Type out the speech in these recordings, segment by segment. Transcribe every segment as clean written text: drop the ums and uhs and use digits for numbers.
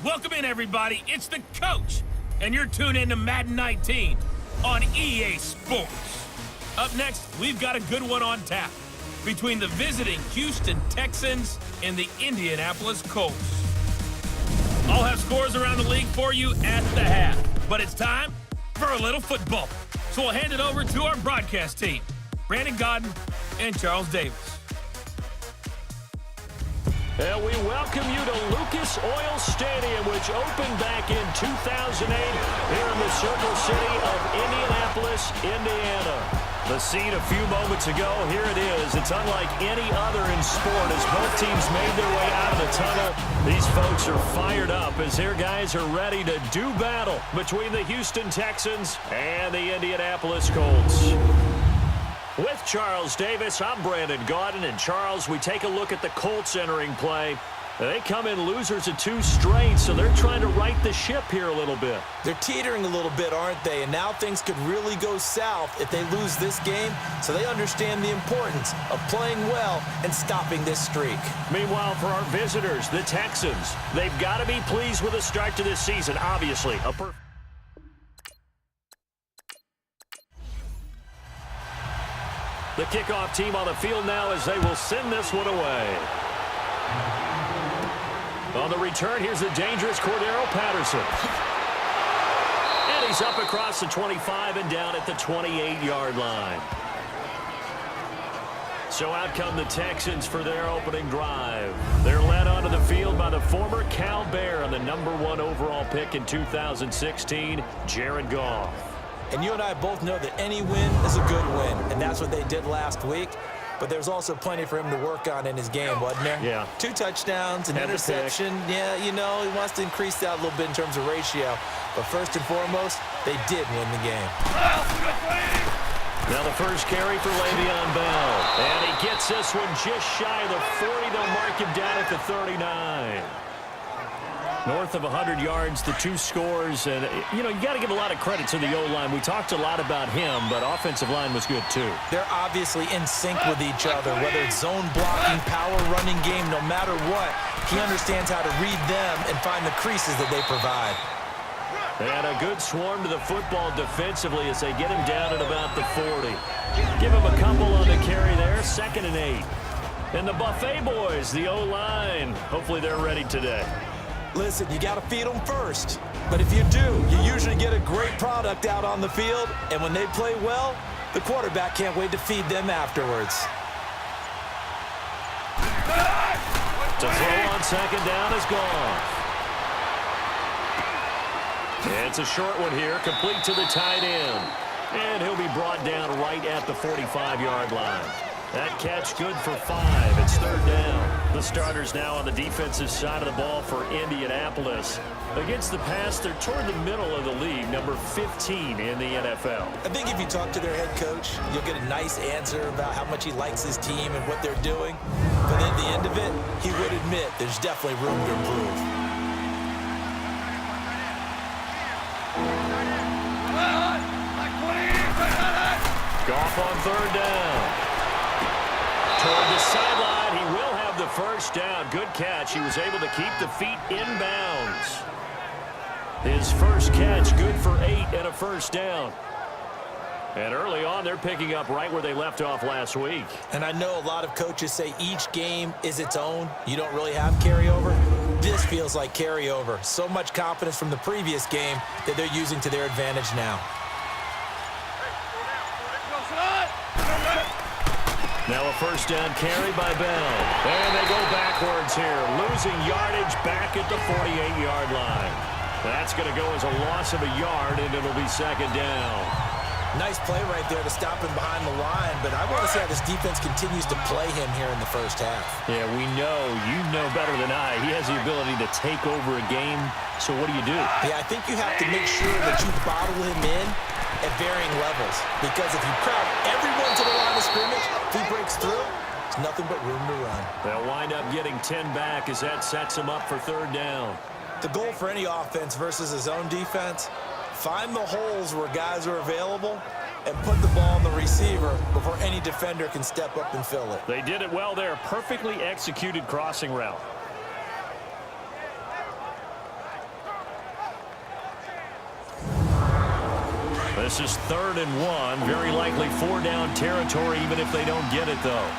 Welcome in, everybody. It's the coach, and you're tuned in to Madden 19 on EA Sports. Up next, we've got a good one on tap between the visiting Houston Texans and the Indianapolis Colts. I'll have scores around the league for you at the half, but it's time for a little football. So we'll hand it over to our broadcast team, Brandon Godden and Charles Davis. And we welcome you to Lucas Oil Stadium, which opened back in 2008 here in the Circle City of Indianapolis, Indiana. The scene a few moments ago, here it is. It's unlike any other in sport as both teams made their way out of the tunnel. These folks are fired up as their guys are ready to do battle between the Houston Texans and the Indianapolis Colts. With Charles Davis, I'm Brandon Godden. And Charles, we take a look at the Colts entering play. They come in losers of 2 straight, so they're trying to right the ship here a little bit. They're teetering a little bit, aren't they? And now things could really go south if they lose this game, so they understand the importance of playing well and stopping this streak. Meanwhile, for our visitors, the Texans, they've got to be pleased with the start to this season, obviously. The kickoff team on the field now as they will send this one away. On the return, here's the dangerous Cordero Patterson. And he's up across the 25 and down at the 28-yard line. So out come the Texans for their opening drive. They're led onto the field by the former Cal Bear on the #1 overall pick in 2016, Jared Goff. And you and I both know that any win is a good win, and that's what they did last week. But there's also plenty for him to work on in his game, wasn't there? Yeah. 2 touchdowns, an interception. Yeah, you know, he wants to increase that a little bit in terms of ratio. But first and foremost, they did win the game. Now the first carry for Le'Veon Bell. And he gets this one just shy of the 40. They'll mark him down at the 39. North of 100 yards, the 2 scores. And, you know, you got to give a lot of credit to the O-line. We talked a lot about him, but offensive line was good, too. They're obviously in sync with each other, whether it's zone blocking, power running game, no matter what. He understands how to read them and find the creases that they provide. And a good swarm to the football defensively as they get him down at about the 40. Give him a couple on the carry there, 2nd and 8. And the Buffet boys, the O-line, hopefully they're ready today. Listen, you got to feed them first. But if you do, you usually get a great product out on the field. And when they play well, the quarterback can't wait to feed them afterwards. To throw on 2nd down is gone. It's a short one here, complete to the tight end. And he'll be brought down right at the 45-yard line. That catch good for 5. It's 3rd down. The starters now on the defensive side of the ball for Indianapolis. Against the pass, they're toward the middle of the league, number 15 in the NFL. I think if you talk to their head coach, you'll get a nice answer about how much he likes his team and what they're doing. But at the end of it, he would admit there's definitely room to improve. Goff on 3rd down. Toward the sideline, he will have the first down. Good catch. He was able to keep the feet in bounds. His first catch, good for 8 and a first down. And early on, they're picking up right where they left off last week. And I know a lot of coaches say each game is its own. You don't really have carryover. This feels like carryover. So much confidence from the previous game that they're using to their advantage now. Now a first down carry by Bell. And they go backwards here, losing yardage back at the 48-yard line. That's going to go as a loss of a yard, and it'll be 2nd down. Nice play right there to stop him behind the line, but I want to see how this defense continues to play him here in the first half. Yeah, we know. You know better than I. He has the ability to take over a game, so what do you do? Yeah, I think you have to make sure that you bottle him in at varying levels, because if you crowd everyone to the line of scrimmage, if he breaks through, there's nothing but room to run. They'll wind up getting 10 back as that sets him up for 3rd down. The goal for any offense versus his own defense, find the holes where guys are available and put the ball on the receiver before any defender can step up and fill it. They did it well there. Perfectly executed crossing route. This is 3rd and 1. Very likely 4-down territory, even if they don't get it, though.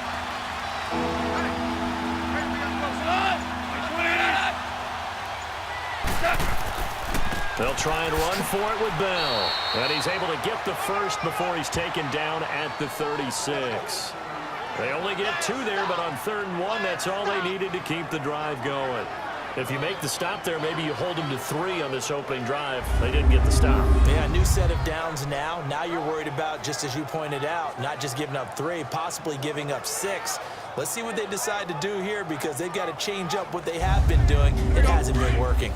They'll try and run for it with Bell. And he's able to get the first before he's taken down at the 36. They only get 2 there, but on 3rd and 1, that's all they needed to keep the drive going. If you make the stop there, maybe you hold them to 3 on this opening drive. They didn't get the stop. Yeah, new set of downs now. Now you're worried about, just as you pointed out, not just giving up 3, possibly giving up 6. Let's see what they decide to do here, because they've got to change up what they have been doing. It hasn't been working.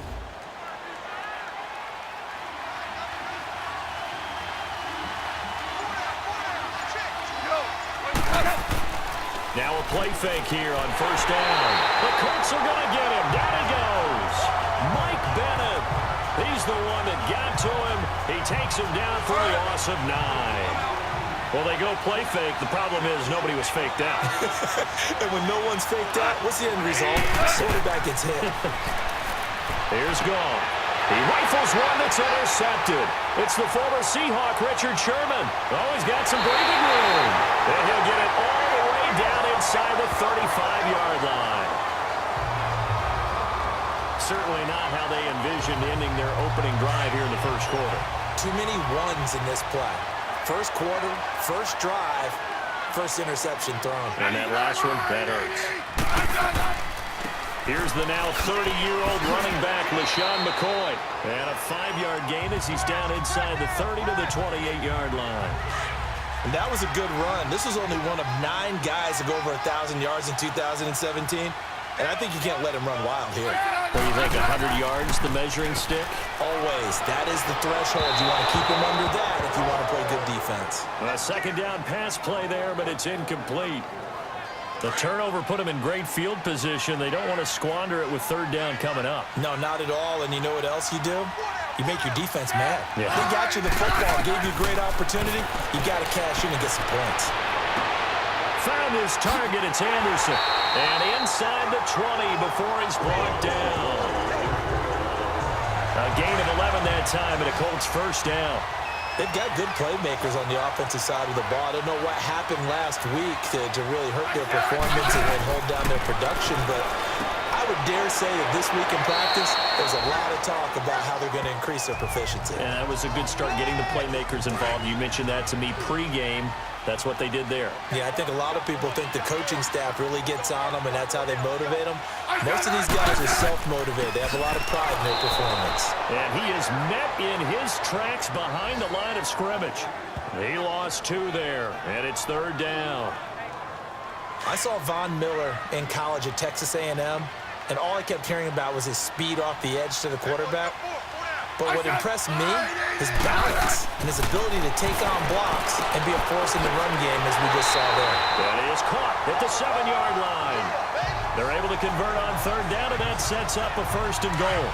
Now a play fake here on 1st down. The Colts are going to get him. Down he goes. Mike Bennett. He's the one that got to him. He takes him down for a loss of 9. Well, they go play fake. The problem is nobody was faked out. And when no one's faked out, what's the end result? Quarterback gets hit. Here's Gone. He rifles one that's intercepted. It's the former Seahawk, Richard Sherman. Oh, he's got some breathing room. And he'll get it all the way down inside the 35-yard line. Certainly not how they envisioned ending their opening drive here in the first quarter. Too many ones in this play. First quarter, first drive, first interception thrown. And that last one, that hurts. Here's the now 30-year-old running back, LaShawn McCoy. And a 5-yard gain as he's down inside the 30 to the 28-yard line. And that was a good run. This was only one of 9 guys to go over 1,000 yards in 2017. And I think you can't let him run wild here. What do you think, 100 yards, the measuring stick? Always. That is the threshold. You want to keep him under that if you want to play good defense. A 2nd down pass play there, but it's incomplete. The turnover put them in great field position. They don't want to squander it with 3rd down coming up. No, not at all. And you know what else you do? You make your defense mad. Yeah. They got you the football, gave you a great opportunity. You got to cash in and get some points. Found his target. It's Anderson. And inside the 20 before he's brought down. A gain of 11 that time and a Colts 1st down. They've got good playmakers on the offensive side of the ball. I don't know what happened last week to really hurt their performance and hold down their production, but I would dare say that this week in practice, there's a lot of talk about how they're going to increase their proficiency. And that was a good start getting the playmakers involved. You mentioned that to me pregame. That's what they did there. Yeah, I think a lot of people think the coaching staff really gets on them, and that's how they motivate them. Most of these guys are self-motivated. They have a lot of pride in their performance. And he is met in his tracks behind the line of scrimmage. He lost 2 there, and it's 3rd down. I saw Von Miller in college at Texas A&M, and all I kept hearing about was his speed off the edge to the quarterback. But what impressed me, his balance and his ability to take on blocks and be a force in the run game, as we just saw there. That is caught at the 7-yard line. They're able to convert on 3rd down, and that sets up a 1st and goal.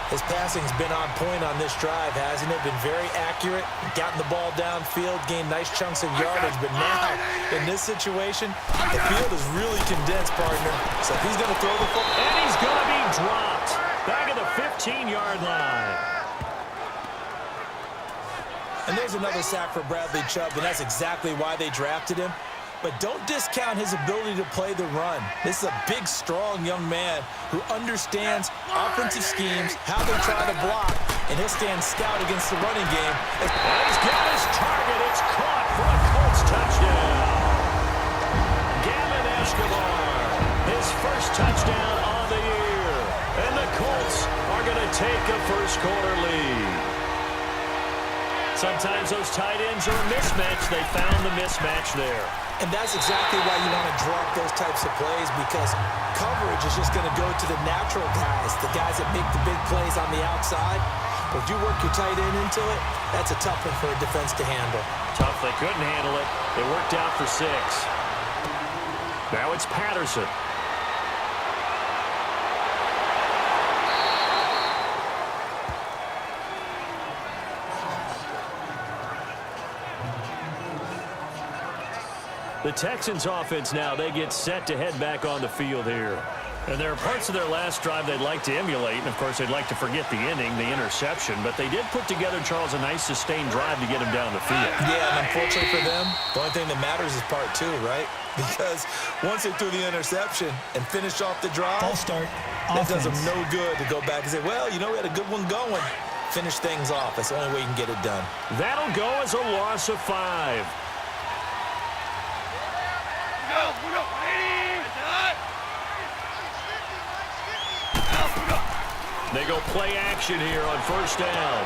His passing's been on point on this drive, hasn't it? Been very accurate, gotten the ball downfield, gained nice chunks of yardage. But now, in this situation, the field is really condensed, partner. So if he's going to throw the football... And he's going to be dropped back at the 15-yard line. And there's another sack for Bradley Chubb, and that's exactly why they drafted him. But don't discount his ability to play the run. This is a big, strong young man who understands offensive schemes, how they try to block, and he'll stand stout against the running game. And he's got his target. It's caught for a Colts touchdown. Gavin Escobar, his first touchdown of the year. And the Colts are going to take a first-quarter lead. Sometimes those tight ends are a mismatch. They found the mismatch there. And that's exactly why you want to drop those types of plays, because coverage is just going to go to the natural guys, the guys that make the big plays on the outside. But if you work your tight end into it, that's a tough one for a defense to handle. Tough. They couldn't handle it. It worked out for 6. Now it's Patterson. The Texans offense now, they get set to head back on the field here. And there are parts of their last drive they'd like to emulate, and of course they'd like to forget the ending, the interception, but they did put together, Charles, a nice sustained drive to get him down the field. Yeah, and unfortunately for them, the only thing that matters is part two, right? Because once they threw the interception and finished off the drive, that does them no good to go back and say, well, you know, we had a good one going. Finish things off. That's the only way you can get it done. That'll go as a loss of 5. They go play action here on first down.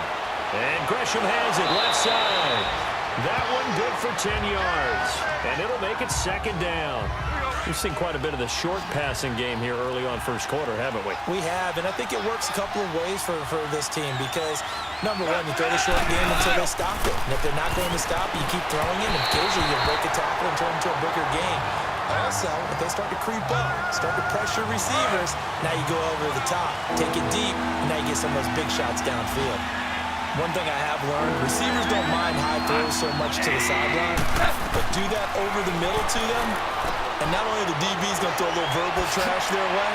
And Gresham has it left side. That one good for 10 yards. And it'll make it second down. We've seen quite a bit of the short passing game here early on first quarter, haven't we? We have, and I think it works a couple of ways for this team because, number one, you throw the short game until they stop it. And if they're not going to stop it, you keep throwing it, and occasionally you break a tackle and turn it into a bigger game. Also, if they start to creep up, start to pressure receivers, now you go over the top, take it deep, and now you get some of those big shots downfield. One thing I have learned, receivers don't mind high throws so much to the sideline, but do that over the middle to them, and not only the DB's going to throw a little verbal trash their way,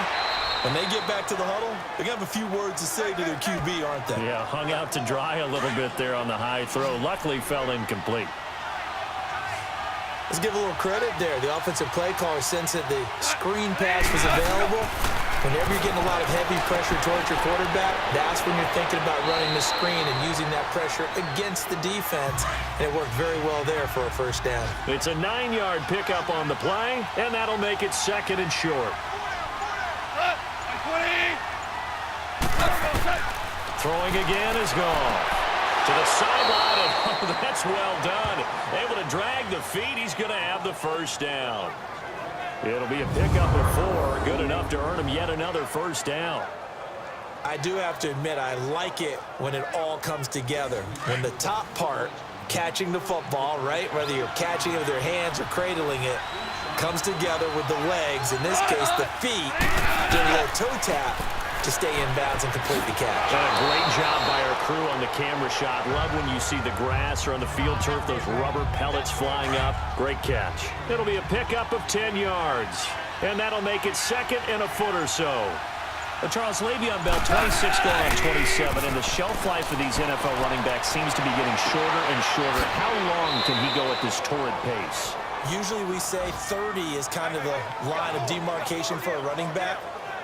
when they get back to the huddle, they're going to have a few words to say to their QB, aren't they? Yeah, hung out to dry a little bit there on the high throw. Luckily, fell incomplete. Let's give a little credit there. The offensive play caller sensed that the screen pass was available. Whenever you're getting a lot of heavy pressure towards your quarterback, that's when you're thinking about running the screen and using that pressure against the defense. And it worked very well there for a first down. It's a 9-yard pickup on the play, and that'll make it second and short. Throwing again is gone. To the sideline, and oh, that's well done. Able to drag the feet. He's going to have the first down. It'll be a pickup of 4, good enough to earn him yet another first down. I do have to admit, I like it when it all comes together. When the top part, catching the football, right, whether you're catching it with your hands or cradling it, comes together with the legs, in this case the feet, doing a little toe tap to stay in bounds and complete the catch. And a great job by our crew on the camera shot. Love when you see the grass or on the field turf, those rubber pellets flying up. Great catch. It'll be a pickup of 10 yards. And that'll make it second and a foot or so. Well, Charles, Le'Veon Bell, 26 going on 27, and the shelf life of these NFL running backs seems to be getting shorter and shorter. How long can he go at this torrid pace? Usually we say 30 is kind of the line of demarcation for a running back.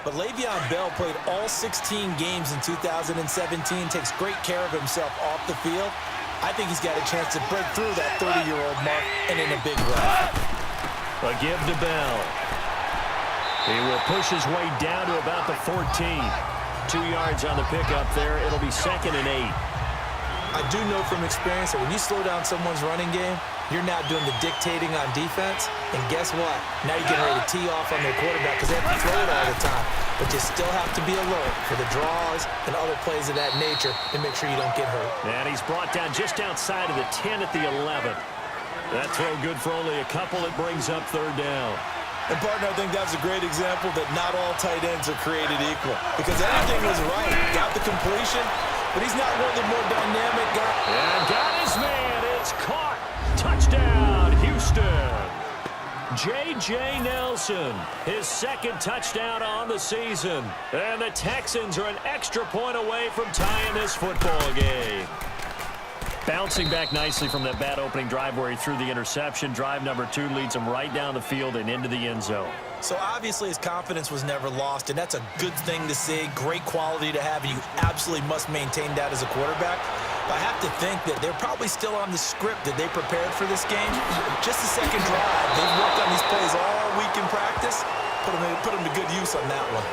But Le'Veon Bell played all 16 games in 2017, takes great care of himself off the field. I think he's got a chance to break through that 30-year-old mark and in a big way. A give to Bell. He will push his way down to about the 14. 2 yards on the pickup there. It'll be second and 8. I do know from experience that when you slow down someone's running game, you're now doing the dictating on defense. And guess what? Now you're getting ready to tee off on their quarterback because they have to throw it all the time. But you still have to be alert for the draws and other plays of that nature to make sure you don't get hurt. And he's brought down just outside of the 10 at the 11. That throw good for only a couple. It brings up third down. And, partner, I think that's a great example that not all tight ends are created equal. Because everything was right. Got the completion, but he's not one of the more dynamic guys. And got his man. It's caught. Touchdown, Houston. J.J. Nelson, his second touchdown on the season. And the Texans are an extra point away from tying this football game. Bouncing back nicely from that bad opening drive where he threw the interception. Drive number 2 leads him right down the field and into the end zone. So obviously his confidence was never lost, and that's a good thing to see, great quality to have, and you absolutely must maintain that as a quarterback. But I have to think that they're probably still on the script that they prepared for this game. Just the second drive, they've worked on these plays all week in practice, put them to good use on that one.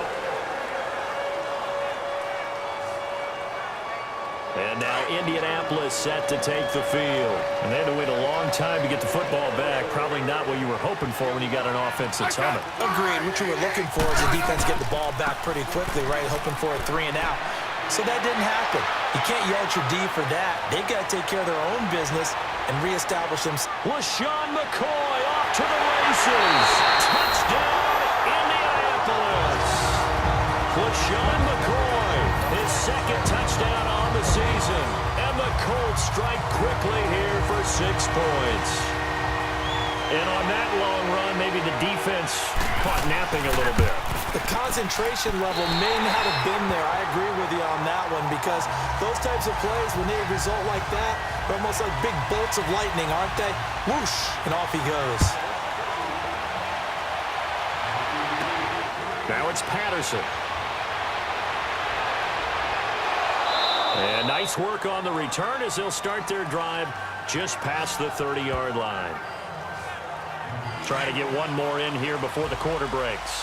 And now Indianapolis set to take the field. And they had to wait a long time to get the football back. Probably not what you were hoping for when you got an offense that's humming. Agreed. What you were looking for is the defense get the ball back pretty quickly, right? Hoping for a 3 and out. So that didn't happen. You can't yard your D for that. They've got to take care of their own business and reestablish them. LaShawn McCoy off to the races. Touchdown, Indianapolis. LaShawn McCoy, his second touchdown on the season. And the Colts strike quickly here for 6 points. And on that long run, maybe the defense caught napping a little bit. The concentration level may not have been there. I agree with you on that one because those types of plays, when they result like that, they're almost like big bolts of lightning, aren't they? Whoosh, and off he goes. Now it's Patterson. And nice work on the return as they'll start their drive just past the 30-yard line. Trying to get one more in here before the quarter breaks.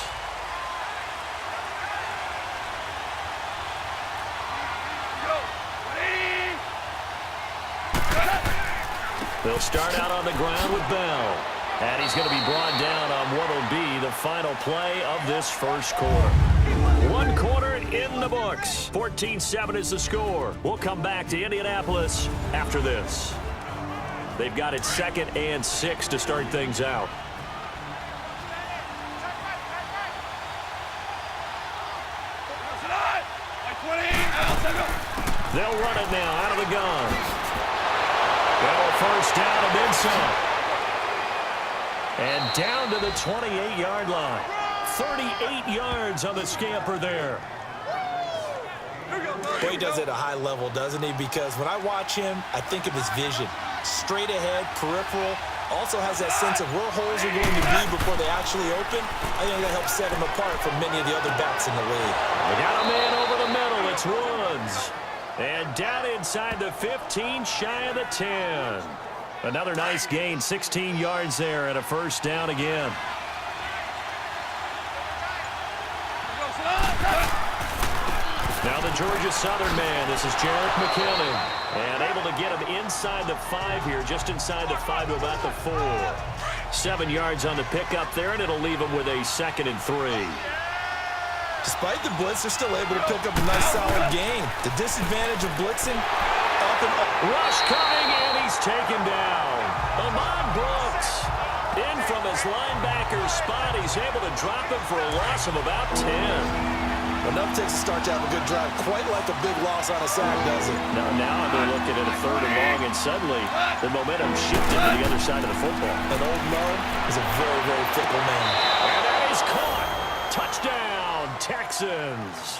They'll start out on the ground with Bell. And he's going to be brought down on what will be the final play of this first quarter. One quarter in the books. 14-7 is the score. We'll come back to Indianapolis after this. They've got it 2nd and 6 to start things out. They'll run it now out of the gun. Well, first down and then some. And down to the 28-yard line. 38 yards on the scamper there. Boy, he does it at a high level, doesn't he? Because when I watch him, I think of his vision. Straight ahead, peripheral. Also has that sense of where holes are going to be before they actually open. I think that helps set him apart from many of the other backs in the league. They got a man over the middle. It's Woods. And down inside the 15, shy of the 10. Another nice gain, 16 yards there and a first down again. Now the Georgia Southern man, this is Jarek McKinnon. And able to get him inside the 5 here, just inside the 5 to about the 4. 7 yards on the pickup there, and it'll leave him with a 2nd and 3. Despite the blitz, they're still able to pick up a nice solid gain. The disadvantage of blitzing, up and up. Rush coming, and he's taken down. Ahmad Brooks in from his linebacker spot. He's able to drop him for a loss of about 10. Enough takes to start to have a good drive. Quite like a big loss on a sack, does it? Now they're looking at a 3rd and long, and suddenly the momentum shifted to the other side of the football. And old Mo is a very, very fickle man. And that is caught. Touchdown, Texans.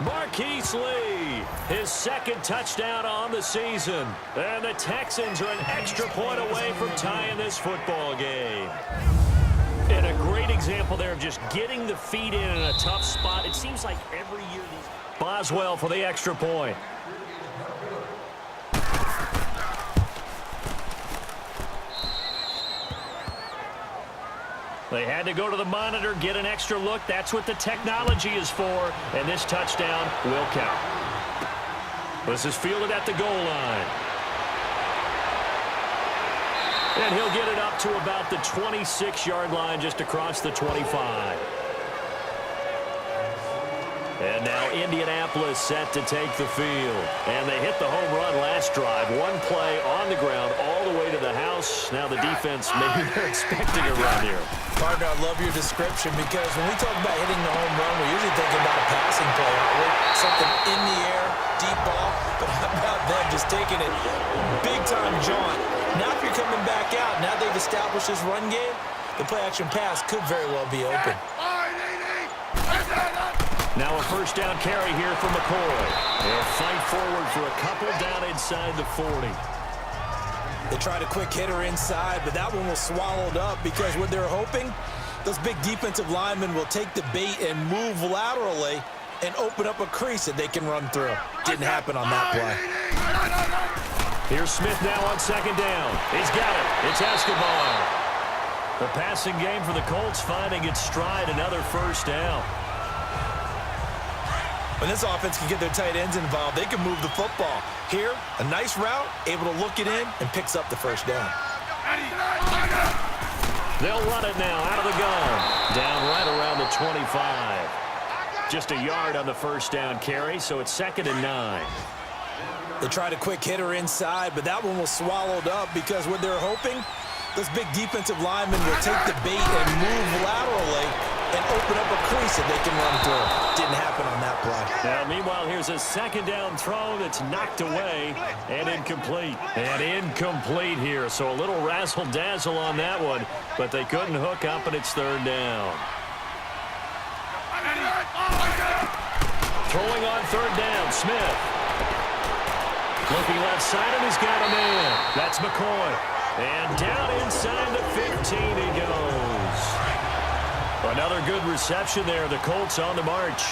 Marquise Lee, his 2nd touchdown on the season. And the Texans are an extra point away from tying this football game. And a great example there of just getting the feet in a tough spot. It seems like every year these... Boswell for the extra point. They had to go to the monitor, get an extra look. That's what the technology is for. And this touchdown will count. This is fielded at the goal line. And he'll get it up to about the 26-yard line, just across the 25. And now Indianapolis set to take the field. And they hit the home run last drive. One play on the ground all the way to the house. Now the defense, maybe they're expecting a run here. Partner, I love your description because when we talk about hitting the home run, we're usually thinking about a passing play, aren't we? Something in the air, deep ball. But how about them just taking it big-time jaunt? Now if you're coming back out, now they've established this run game, the play-action pass could very well be open. Now a first down carry here for McCoy. They'll fight forward for a couple down inside the 40. They tried a quick hitter inside, but that one was swallowed up because what they're hoping, those big defensive linemen will take the bait and move laterally and open up a crease that they can run through. Didn't happen on that play. Here's Smith now on 2nd down. He's got it. It's Escobar. The passing game for the Colts finding its stride, another first down. When this offense can get their tight ends involved, they can move the football. Here, a nice route, able to look it in, and picks up the first down. They'll run it now out of the gun. Down right around the 25. Just a yard on the first down carry, so it's 2nd and 9. They tried a quick hitter inside, but that one was swallowed up because what they're hoping, those big defensive linemen will take the bait and move laterally and open up a crease that they can run through. Didn't happen on that play. Now, meanwhile, here's a second down throw that's knocked away and incomplete. And incomplete here, so a little razzle-dazzle on that one, but they couldn't hook up, and it's third down. Throwing on third down, Smith. Looking left side, and he's got a man. That's McCoy. And down inside the 15 he goes. Another good reception there. The Colts on the march.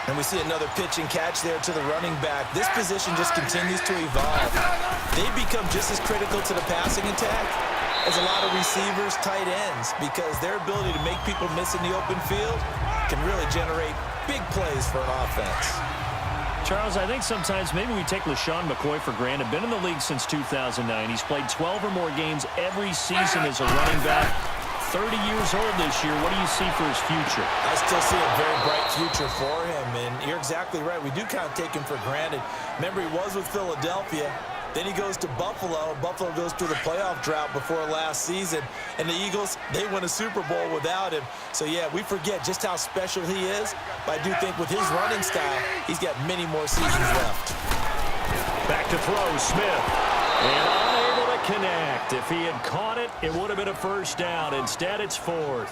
And we see another pitch and catch there to the running back. This position just continues to evolve. They become just as critical to the passing attack as a lot of receivers, tight ends, because their ability to make people miss in the open field can really generate big plays for an offense. Charles, I think sometimes maybe we take LeSean McCoy for granted. Been in the league since 2009. He's played 12 or more games every season as a running back. 30 years old this year. What do you see for his future? I still see a very bright future for him, and you're exactly right. We do kind of take him for granted. Remember, he was with Philadelphia. Then he goes to Buffalo. Buffalo goes through the playoff drought before last season. And the Eagles, they win a Super Bowl without him. So, yeah, we forget just how special he is. But I do think with his running style, he's got many more seasons left. Back to throw, Smith. And unable to connect. If he had caught it, it would have been a first down. Instead, it's fourth.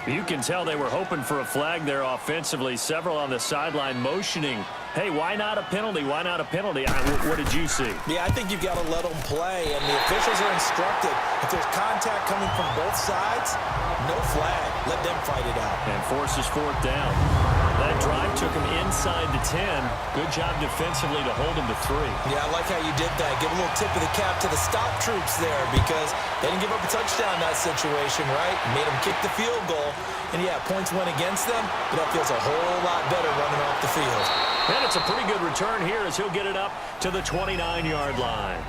You can tell they were hoping for a flag there offensively. Several on the sideline motioning. Hey, why not a penalty? Why not a penalty? What did you see? Yeah, I think you've got to let them play, and the officials are instructed. If there's contact coming from both sides, no flag. Let them fight it out. And forces fourth down. That drive took him inside the 10. Good job defensively to hold him to 3. Yeah, I like how you did that. Give a little tip of the cap to the stop troops there because they didn't give up a touchdown in that situation, right? Made them kick the field goal. And, yeah, points went against them, but that feels a whole lot better running off the field. And it's a pretty good return here as he'll get it up to the 29-yard line.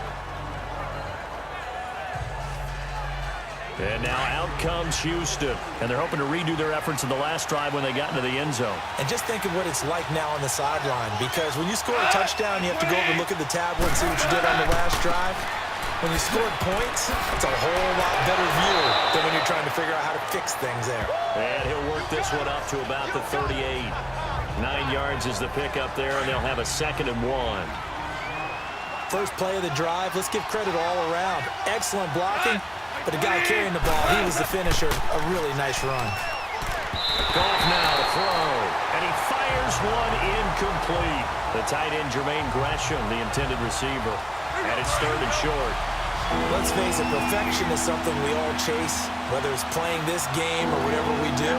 And now out comes Houston. And they're hoping to redo their efforts in the last drive when they got into the end zone. And just think of what it's like now on the sideline, because when you score a touchdown, you have to go over and look at the tablet and see what you did on the last drive. When you scored points, it's a whole lot better view than when you're trying to figure out how to fix things there. And he'll work this one up to about the 38. 9 yards is the pickup there, and they'll have a 2nd and 1. First play of the drive, let's give credit all around. Excellent blocking, but the guy carrying the ball, he was the finisher. A really nice run. Goff now to throw, and he fires one incomplete. The tight end, Jermaine Gresham, the intended receiver. And it's 3rd and short. Let's face it, perfection is something we all chase, whether it's playing this game or whatever we do.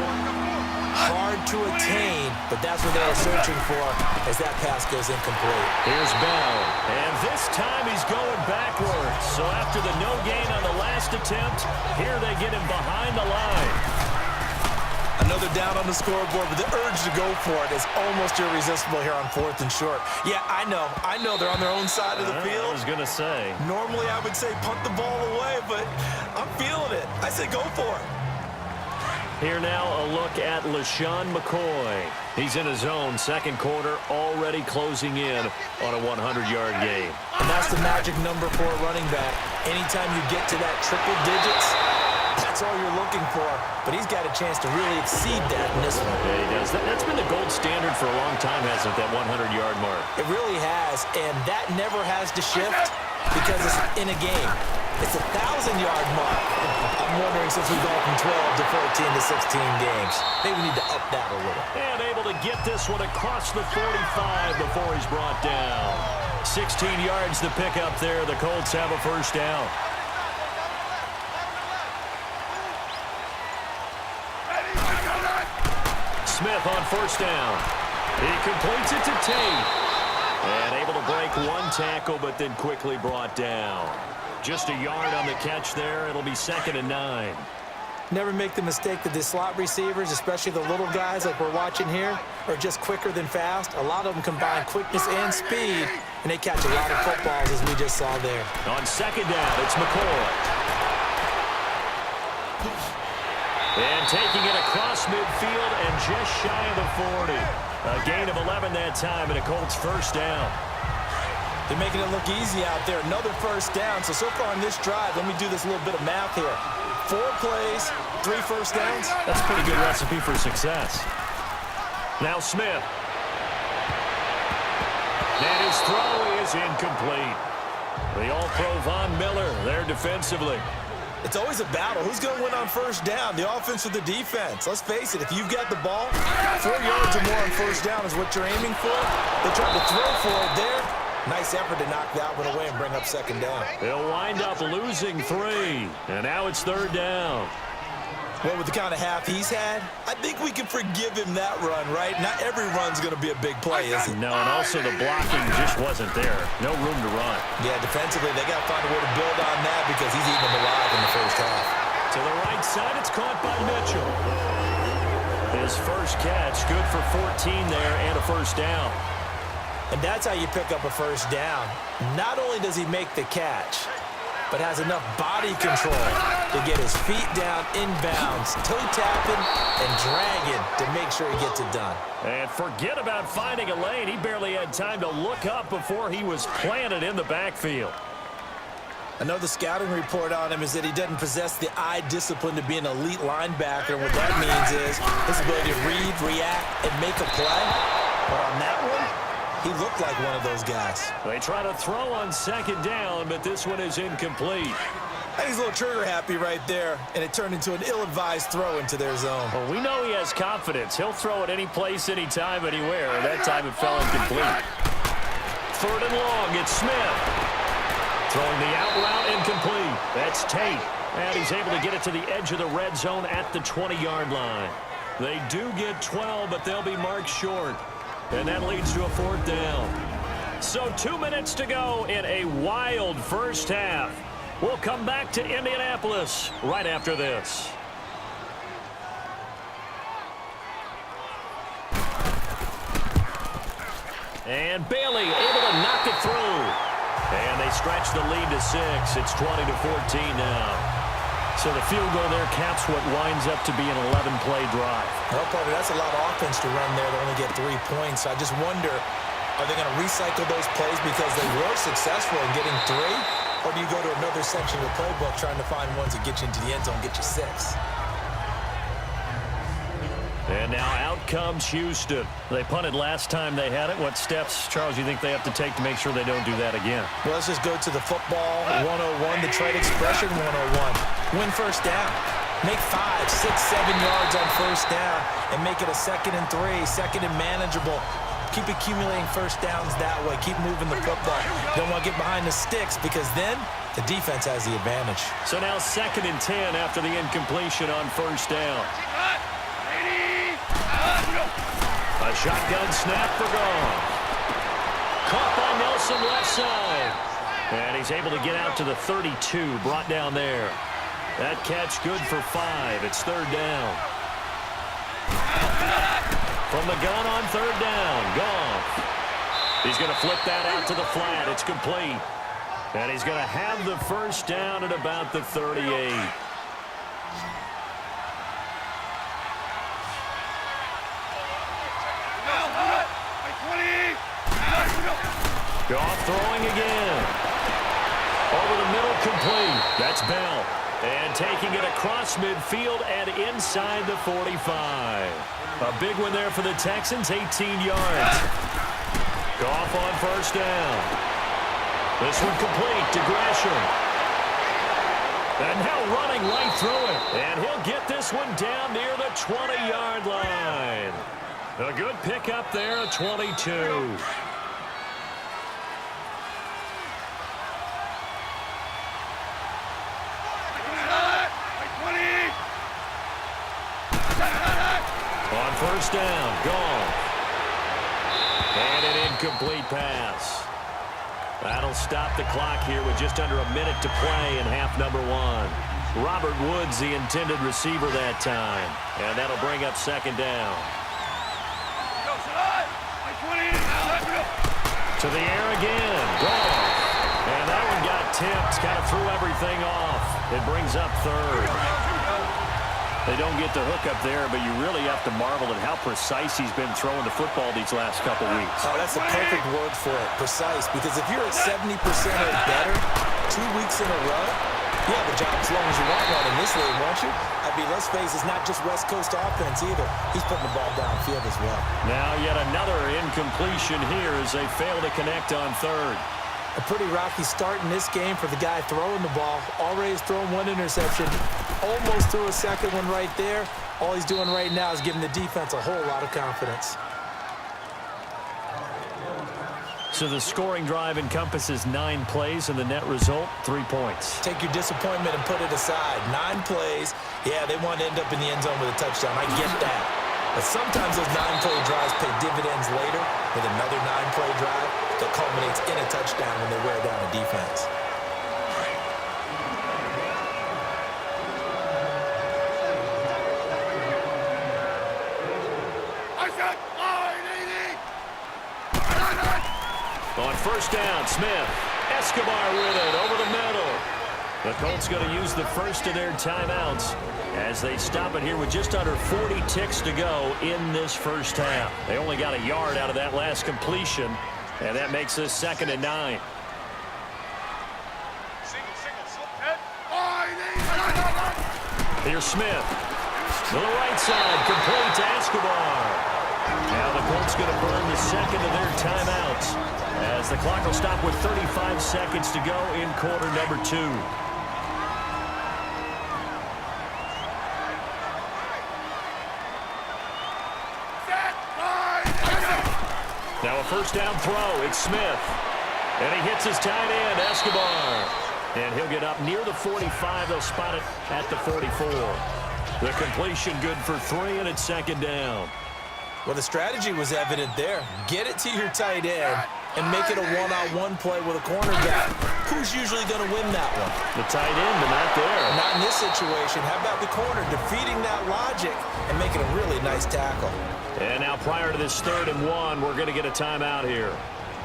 Hard to attain, but that's what they are searching for as that pass goes incomplete. Here's Bell, and this time he's going backwards. So after the no gain on the last attempt, here they get him behind the line. Another down on the scoreboard, but the urge to go for it is almost irresistible here on 4th and short. Yeah, I know they're on their own side of the field. I was going to say. Normally I would say punt the ball away, but I'm feeling it. I say go for it. Here now a look at LeSean McCoy. He's in his zone, 2nd quarter, already closing in on a 100-yard game. And that's the magic number for a running back. Anytime you get to that triple digits, that's all you're looking for. But he's got a chance to really exceed that in this one. Yeah, he does. That's been the gold standard for a long time, hasn't it, that 100-yard mark? It really has, and that never has to shift because it's in a game. It's a 1,000-yard mark. I'm wondering, since we've gone from 12 to 14 to 16 games, maybe we need to up that a little. And able to get this one across the 45 before he's brought down. 16 yards to pick up there. The Colts have a first down. Smith on first down. He completes it to Tate. And able to break one tackle, but then quickly brought down. Just a yard on the catch there. It'll be 2nd and 9. Never make the mistake that the slot receivers, especially the little guys like we're watching here, are just quicker than fast. A lot of them combine quickness and speed, and they catch a lot of footballs, as we just saw there. On 2nd down, it's McCoy. And taking it across midfield and just shy of the 40. A gain of 11 that time, and a Colts first down. They're making it look easy out there. Another first down. So far in this drive, let me do this little bit of math here. 4 plays, 3 first downs. That's a pretty good recipe for success. Now Smith. And his throw is incomplete. The All-Pro Von Miller there defensively. It's always a battle. Who's going to win on first down, the offense or the defense? Let's face it, if you've got the ball, 4 yards or more on first down is what you're aiming for. They tried to throw for it there. Nice effort to knock that one away and bring up second down. They'll wind up losing 3, and now it's third down. Well, with the kind of half he's had, I think we can forgive him that run, right? Not every run's going to be a big play, is it? No, and also the blocking just wasn't there. No room to run. Yeah, defensively, they got to find a way to build on that because he's eating them alive in the first half. To the right side, it's caught by Mitchell. His first catch, good for 14 there and a first down. And that's how you pick up a first down. Not only does he make the catch, but has enough body control to get his feet down inbounds, toe-tapping and dragging to make sure he gets it done. And forget about finding a lane. He barely had time to look up before he was planted in the backfield. Another scouting report on him is that he doesn't possess the eye discipline to be an elite linebacker. And what that means is his ability to read, react, and make a play. But on that one, he looked like one of those guys. They try to throw on second down, but this one is incomplete. He's a little trigger happy right there, and it turned into an ill-advised throw into their zone. Well, we know he has confidence. He'll throw it any place, anytime, anywhere. That time it fell incomplete. Third and long, it's Smith. Throwing the out route incomplete. That's Tate. And he's able to get it to the edge of the red zone at the 20-yard line. They do get 12, but they'll be marked short. And that leads to a fourth down. So 2 minutes to go in a wild first half. We'll come back to Indianapolis right after this. And Bailey able to knock it through. And they stretch the lead to 6. It's 20-14 now. So the field goal there caps what winds up to be an 11-play drive. Well, Parker, that's a lot of offense to run there to only get 3 points. So I just wonder, are they going to recycle those plays because they were successful in getting 3? Or do you go to another section of the playbook trying to find ones that get you into the end zone and get you 6? And now out comes Houston. They punted last time they had it. What steps, Charles, you think they have to take to make sure they don't do that again? Well, let's just go to the football 101, the trade expression 101. Win first down. Make 5, 6, 7 yards on first down and make it a 2nd and 3, 2nd and manageable. Keep accumulating first downs that way. Keep moving the football. Don't want to get behind the sticks because then the defense has the advantage. So now 2nd and 10 after the incompletion on first down. A shotgun snap for Goff. Caught by Nelson left side. And he's able to get out to the 32, brought down there. That catch good for 5. It's third down. From the gun on third down, Goff. He's going to flip that out to the flat. It's complete. And he's going to have the first down at about the 38. Goff throwing again. Over the middle, complete. That's Bell. And taking it across midfield and inside the 45. A big one there for the Texans, 18 yards. Goff on first down. This one complete to Gresham. And now running right through it. And he'll get this one down near the 20-yard line. A good pickup there at 22. On first down, Goff. And an incomplete pass. That'll stop the clock here with just under a minute to play in half number 1. Robert Woods, the intended receiver that time. And that'll bring up second down. To the air again, Goff. And that one got tipped, kind of threw everything off. It brings up third. They don't get the hook up there, but you really have to marvel at how precise he's been throwing the football these last couple weeks. Oh, that's a perfect word for it, precise, because if you're at 70% or better 2 weeks in a row, you have a job as long as you want one in this league, won't you? I mean, let's face it, it's not just West Coast offense either. He's putting the ball downfield as well. Now yet another incompletion here as they fail to connect on third. A pretty rocky start in this game for the guy throwing the ball. Already has thrown one interception. Almost threw a second one right there. All he's doing right now is giving the defense a whole lot of confidence. So the scoring drive encompasses 9 plays, and the net result, 3 points. Take your disappointment and put it aside. 9 plays. Yeah, they want to end up in the end zone with a touchdown. I get that. But sometimes those 9-play drives pay dividends later with another 9-play drive that culminates in a touchdown when they wear down a defense. On first down, Smith. Escobar with it over the middle. The Colts going to use the first of their timeouts as they stop it here with just under 40 ticks to go in this first half. They only got a yard out of that last completion, and that makes this 2nd and 9. Here's Smith. To the right side, complete to Escobar. Now the Colts going to burn the second of their timeouts as the clock will stop with 35 seconds to go in quarter number 2. Now a first down throw. It's Smith. And he hits his tight end, Escobar. And he'll get up near the 45. They'll spot it at the 44. The completion good for 3, and it's 2nd down. Well, the strategy was evident there. Get it to your tight end and make it a one-on-one play with a cornerback. Who's usually going to win that one? The tight end, but not there. Not in this situation. How about the corner defeating that logic and making a really nice tackle? And now prior to this 3rd and 1, we're going to get a timeout here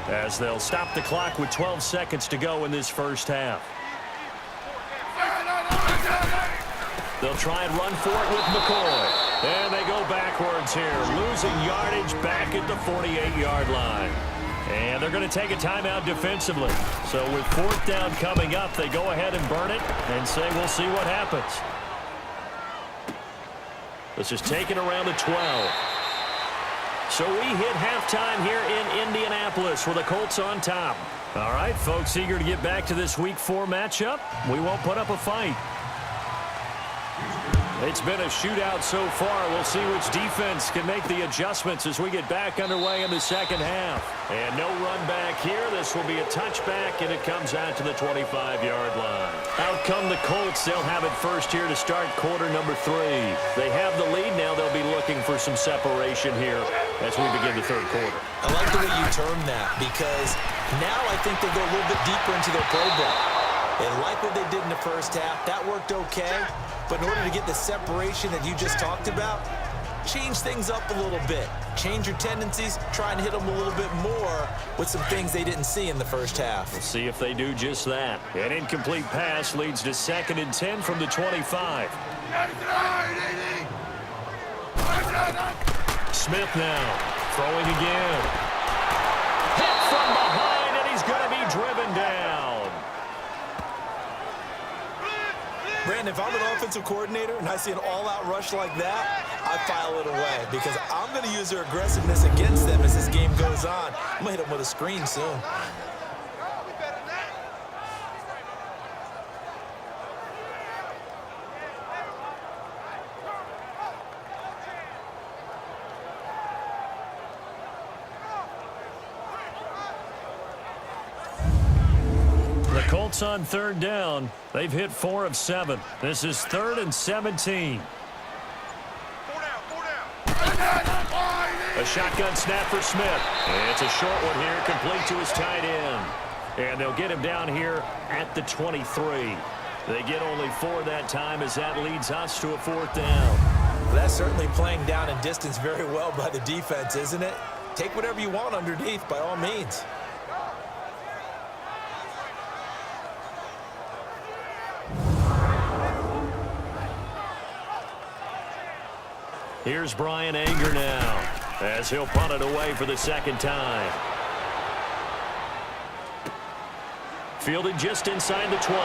as they'll stop the clock with 12 seconds to go in this first half. They'll try and run for it with McCoy. And they go backwards here, losing yardage back at the 48-yard line. And they're going to take a timeout defensively. So with 4th down coming up, they go ahead and burn it and say we'll see what happens. This is taken around the 12. So we hit halftime here in Indianapolis with the Colts on top. All right, folks, eager to get back to this Week 4 matchup. We won't put up a fight. It's been a shootout so far. We'll see which defense can make the adjustments as we get back underway in the second half. And no run back here. This will be a touchback, and it comes out to the 25-yard line. Out come the Colts. They'll have it first here to start quarter number 3. They have the lead now. They'll be looking for some separation here as we begin the third quarter. I like the way you termed that because now I think they go a little bit deeper into their playbook. They like what they did in the first half. That worked okay. But in order to get the separation that you just talked about, change things up a little bit. Change your tendencies. Try and hit them a little bit more with some things they didn't see in the first half. We'll see if they do just that. An incomplete pass leads to 2nd and 10 from the 25. Smith now throwing again. Hit from behind, and he's going to be driven down. Brandon, if I'm an offensive coordinator and I see an all-out rush like that, I file it away because I'm going to use their aggressiveness against them as this game goes on. I'm going to hit them with a screen soon. Colts on 3rd down. They've hit 4 of 7. This is 3rd and 17. A shotgun snap for Smith. And it's a short one here, complete to his tight end. And they'll get him down here at the 23. They get only 4 that time as that leads us to a 4th down. Well, that's certainly playing down in distance very well by the defense, isn't it? Take whatever you want underneath by all means. Here's Brian Anger now as he'll punt it away for the second time. Fielded just inside the 20.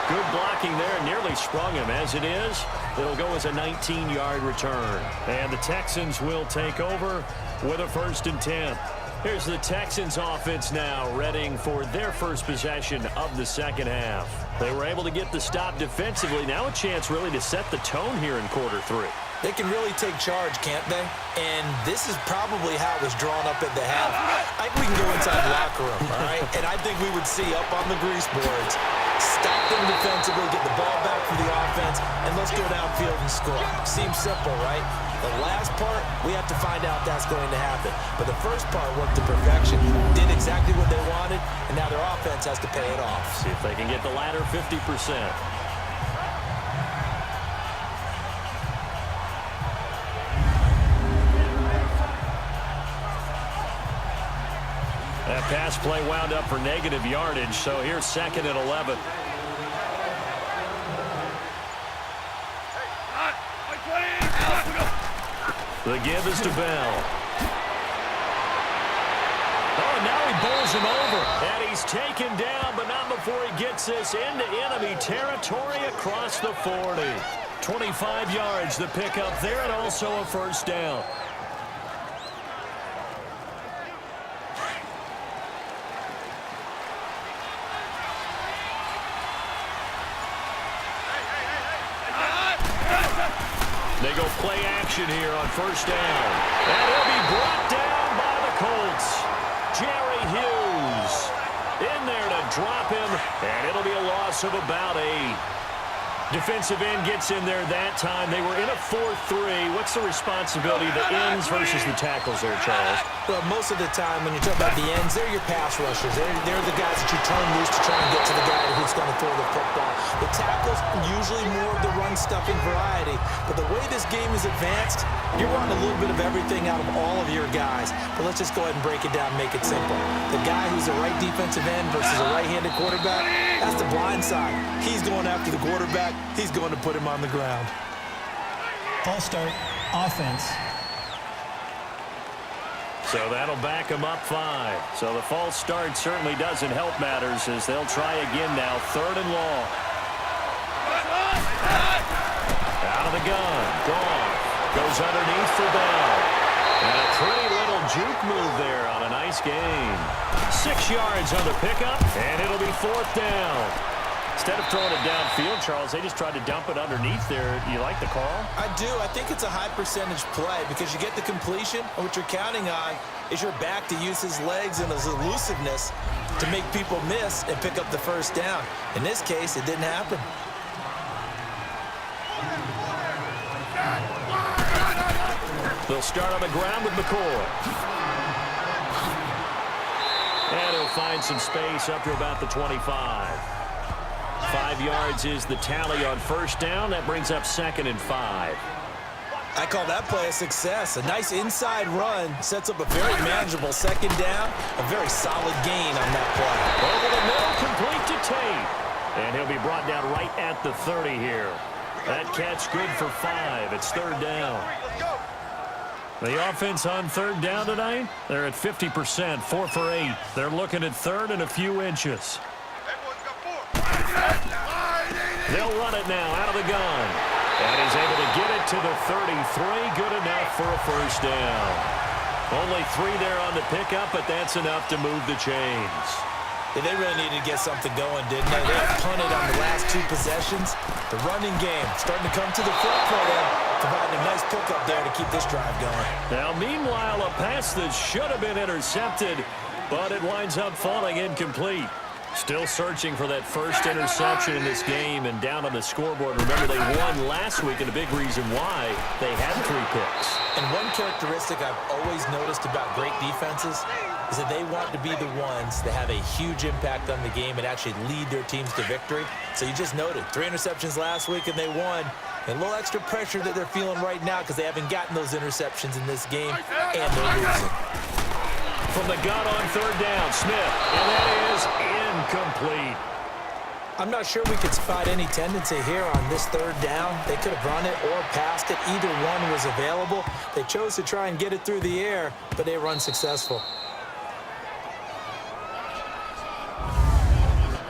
Good blocking there, nearly sprung him. As it is, it'll go as a 19-yard return. And the Texans will take over with a 1st and 10. Here's the Texans offense now, readying for their first possession of the second half. They were able to get the stop defensively. Now a chance really to set the tone here in quarter 3. They can really take charge, can't they? And this is probably how it was drawn up at the half. I think we can go inside the locker room, all right? And I think we would see up on the grease boards, stop them defensively, get the ball back for the offense, and let's go downfield and score. Seems simple, right? The last part, we have to find out that's going to happen. But the first part worked to perfection, did exactly what they wanted, and now their offense has to pay it off. See if they can get the latter 50%. That pass play wound up for negative yardage, so here's 2nd and 11. The give is to Bell. Oh, now he bowls him over. And he's taken down, but not before he gets this into enemy territory across the 40. 25 yards to pick up there, and also a 1st down. They go play action here on 1st down. And he'll be brought down by the Colts. Jerry Hughes in there to drop him, and it'll be a loss of about 8. Defensive end gets in there that time. They were in a 4-3. What's the responsibility of the ends versus the tackles there, Charles? Well, most of the time when you talk about the ends, they're your pass rushers. They're the guys that you turn loose to try and get to the guy who's going to throw the football. The tackles, usually more of the run-stuffing variety. But the way this game is advanced, you're wanting a little bit of everything out of all of your guys. But let's just go ahead and break it down and make it simple. The guy who's a right defensive end versus a right-handed quarterback, that's the blind side. He's going after the quarterback. He's going to put him on the ground. False start, offense. So that'll back them up 5. So the false start certainly doesn't help matters as they'll try again now. 3rd and long. Out of the gun. Goff goes underneath for Bell. And a pretty little juke move there on a nice game. 6 yards on the pickup, and it'll be 4th down. Instead of throwing it downfield, Charles, they just tried to dump it underneath there. You like the call? I do. I think it's a high percentage play because you get the completion, and what you're counting on is your back to use his legs and his elusiveness to make people miss and pick up the 1st down. In this case, it didn't happen. They'll start on the ground with McCoy. And he'll find some space up to about the 25. 5 yards is the tally on 1st down. That brings up 2nd and 5. I call that play a success. A nice inside run sets up a very manageable 2nd down. A very solid gain on that play. Over the middle, complete to Tate. And he'll be brought down right at the 30 here. That catch good for 5. It's 3rd down. The offense on 3rd down tonight, they're at 50%, 4 for 8. They're looking at 3rd and a few inches. They'll run it now out of the gun. And he's able to get it to the 33. Good enough for a 1st down. Only 3 there on the pickup, but that's enough to move the chains. Yeah, they really needed to get something going, didn't they? They punted on the last 2 possessions. The running game starting to come to the front for them, providing a nice pickup there to keep this drive going. Now, meanwhile, a pass that should have been intercepted, but it winds up falling incomplete. Still searching for that 1st interception in this game and down on the scoreboard. Remember, they won last week, and a big reason why they had 3 picks. And one characteristic I've always noticed about great defenses is that they want to be the ones that have a huge impact on the game and actually lead their teams to victory. So you just noted 3 interceptions last week, and they won. And a little extra pressure that they're feeling right now because they haven't gotten those interceptions in this game, and they're losing. From the gun on 3rd down, Smith, and that is incomplete. I'm not sure we could spot any tendency here on this third down. They could have run it or passed it. Either one was available. They chose to try and get it through the air, but they were unsuccessful.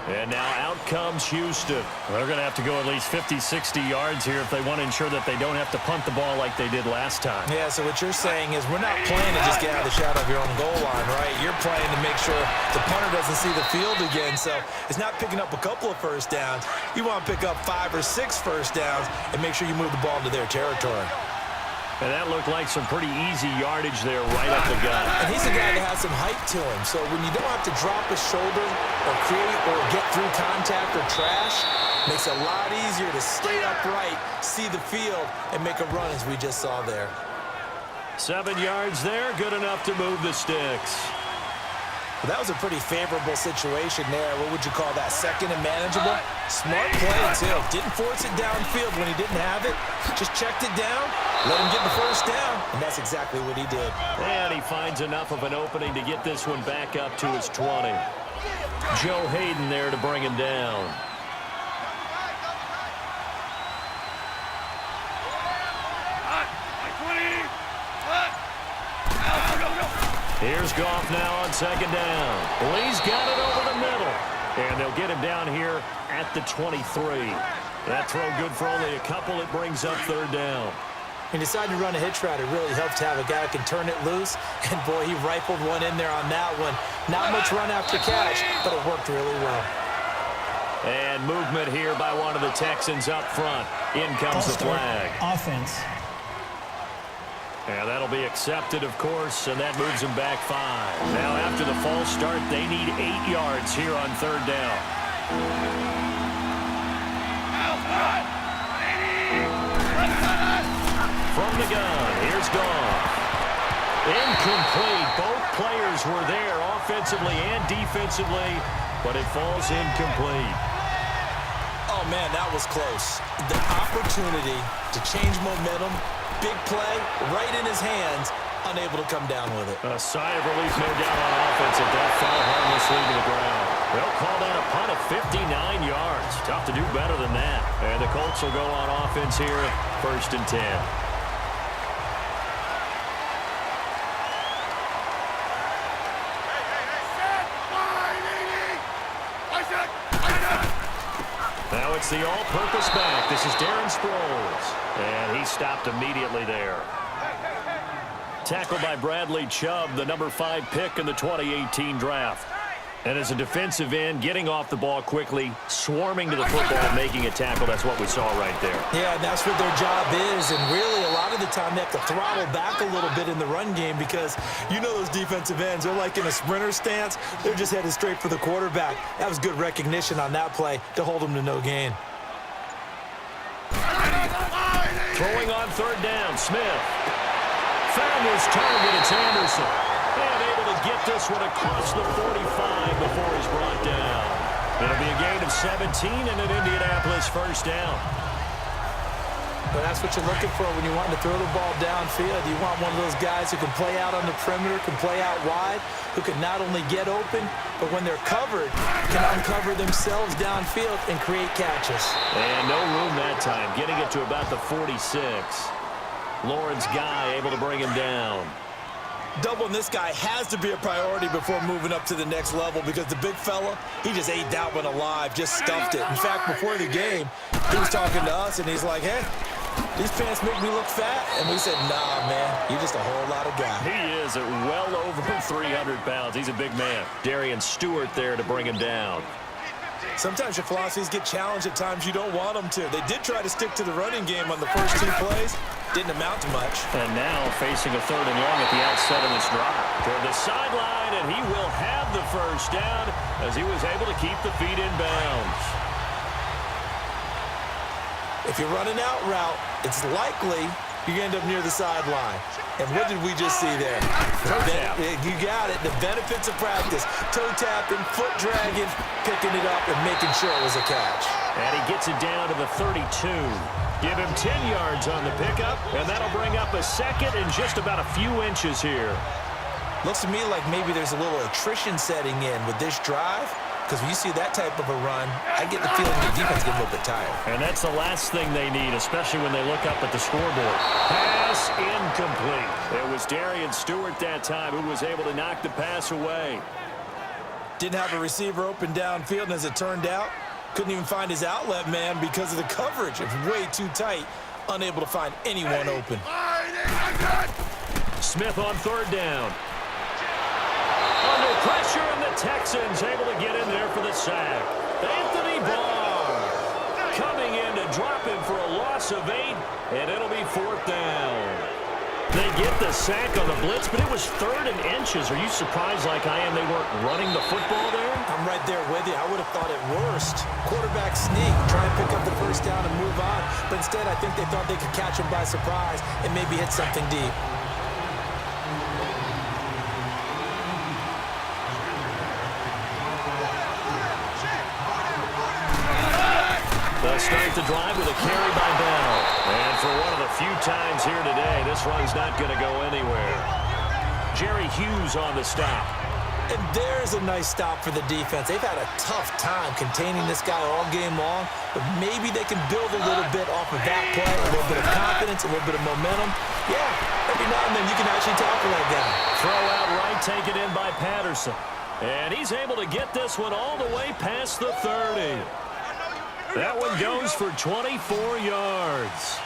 And now out comes Houston. They're going to have to go at least 50, 60 yards here if they want to ensure that they don't have to punt the ball like they did last time. Yeah, so what you're saying is we're not playing to just get out of the shadow of your own goal line, right? You're playing to make sure the punter doesn't see the field again. So it's not picking up a couple of first downs. You want to pick up 5 or 6 first downs and make sure you move the ball into their territory. And that looked like some pretty easy yardage there right up the gut. And he's a guy that has some height to him. So when you don't have to drop a shoulder or create or get through contact or trash, makes it a lot easier to stay upright, see the field, and make a run as we just saw there. 7 yards there, good enough to move the sticks. Well, that was a pretty favorable situation there. What would you call that? Second and manageable? Smart play, too. Didn't force it downfield when he didn't have it. Just checked it down, let him get the first down, and that's exactly what he did. And he finds enough of an opening to get this one back up to his 20. Joe Hayden there to bring him down. Here's Goff now on second down. Lee's got it over the middle. And they'll get him down here at the 23. That throw good for only a couple. It brings up third down. He decided to run a hitch route. It really helped to have a guy who can turn it loose. And, boy, he rifled one in there on that one. Not much run after catch, but it worked really well. And movement here by one of the Texans up front. In comes the flag. Offense. Yeah, that'll be accepted, of course, and that moves them back 5. Now, after the false start, they need 8 yards here on third down. From the gun, here's Goff. Incomplete. Both players were there offensively and defensively, but it falls incomplete. Oh, man, that was close. The opportunity to change momentum, big play, right in his hands, unable to come down with it. A sigh of relief no doubt on offense at that fell harmlessly to the ground. They'll call that a punt of 59 yards. Tough to do better than that. And the Colts will go on offense here, 1st and 10. Now it's the all-purpose back. This is Darren Sproles. And he stopped immediately there. Tackled by Bradley Chubb, the number 5 pick in the 2018 draft. And as a defensive end, getting off the ball quickly, swarming to the football, making a tackle. That's what we saw right there. Yeah, and that's what their job is. And really, a lot of the time, they have to throttle back a little bit in the run game because you know those defensive ends, they're like in a sprinter stance. They're just headed straight for the quarterback. That was good recognition on that play to hold them to no gain. Throwing on third down, Smith. Found his target, it's Anderson. And able to get this one across the 45 before he's brought down. It'll be a gain of 17 and an Indianapolis first down. But that's what you're looking for when you want to throw the ball downfield. You want one of those guys who can play out on the perimeter, can play out wide, who can not only get open, but when they're covered, can uncover themselves downfield and create catches. And no room that time, getting it to about the 46. Lawrence Guy able to bring him down. Doubling this guy has to be a priority before moving up to the next level because the big fella, he just ate that one alive, just stuffed it. In fact, before the game, he was talking to us, and he's like, hey, these pants make me look fat. And we said, nah, man, you're just a whole lot of guy. He is at well over 300 pounds. He's a big man. Darian Stewart there to bring him down. Sometimes your philosophies get challenged at times you don't want them to. They did try to stick to the running game on the first 2 plays. Didn't amount to much. And now facing a 3rd and long at the outset of this drive. Toward the sideline, and he will have the first down as he was able to keep the feet in bounds. If you're running out route, it's likely you're going to end up near the sideline. And what did we just see there? You got it. The benefits of practice. Toe tapping, foot dragging, picking it up, and making sure it was a catch. And he gets it down to the 32. Give him 10 yards on the pickup, and that'll bring up a second and just about a few inches here. Looks to me like maybe there's a little attrition setting in with this drive. because when you see that type of a run, I get the feeling the defense is getting a little bit tired. And that's the last thing they need, especially when they look up at the scoreboard. Pass incomplete. It was Darian Stewart that time who was able to knock the pass away. Didn't have a receiver open downfield, and as it turned out, couldn't even find his outlet man because of the coverage. It was way too tight, unable to find anyone open. Smith on third down. Under pressure, and the Texans able to get in there for the sack. Anthony Barr coming in to drop him for a loss of 8, and it'll be fourth down. They get the sack on the blitz, but it was 3rd and inches. Are you surprised like I am they weren't running the football there? I'm right there with you. I would have thought at worst, quarterback sneak, try and pick up the first down and move on. But instead, I think they thought they could catch him by surprise and maybe hit something deep. They'll start the drive with a carry by Bell. And for one of the few times here today, this run's not going to go anywhere. Jerry Hughes on the stop. And there's a nice stop for the defense. They've had a tough time containing this guy all game long, but maybe they can build a little bit off of that play, a little bit of confidence, a little bit of momentum. Yeah, every now and then you can actually tackle that guy. Throw out right, taken in by Patterson. And he's able to get this one all the way past the 30. That one goes for 24 yards.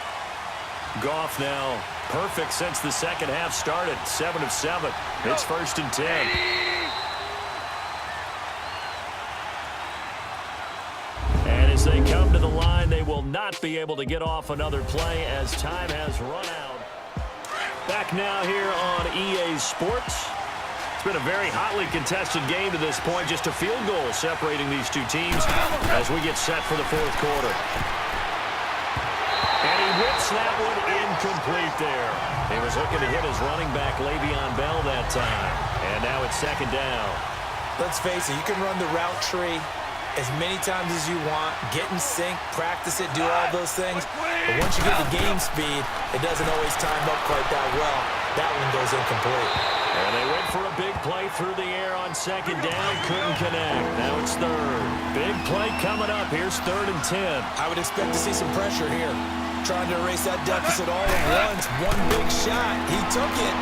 Goff now perfect since the second half started. 7 of 7. It's 1st and 10. And as they come to the line, they will not be able to get off another play as time has run out. Back now here on EA Sports. It's been a very hotly contested game to this point. Just a field goal separating these two teams as we get set for the 4th quarter. And he whips that one incomplete there. He was looking to hit his running back, Le'Veon Bell, that time. And now it's 2nd down. Let's face it, you can run the route tree as many times as you want, get in sync, practice it, do all those things. But once you get the game speed, it doesn't always time up quite that well. That one goes incomplete. And they went for a big play through the air on 2nd down. Couldn't connect. Now it's 3rd. Big play coming up. Here's 3rd and 10. I would expect to see some pressure here. Trying to erase that deficit all at once. One big shot. He took it.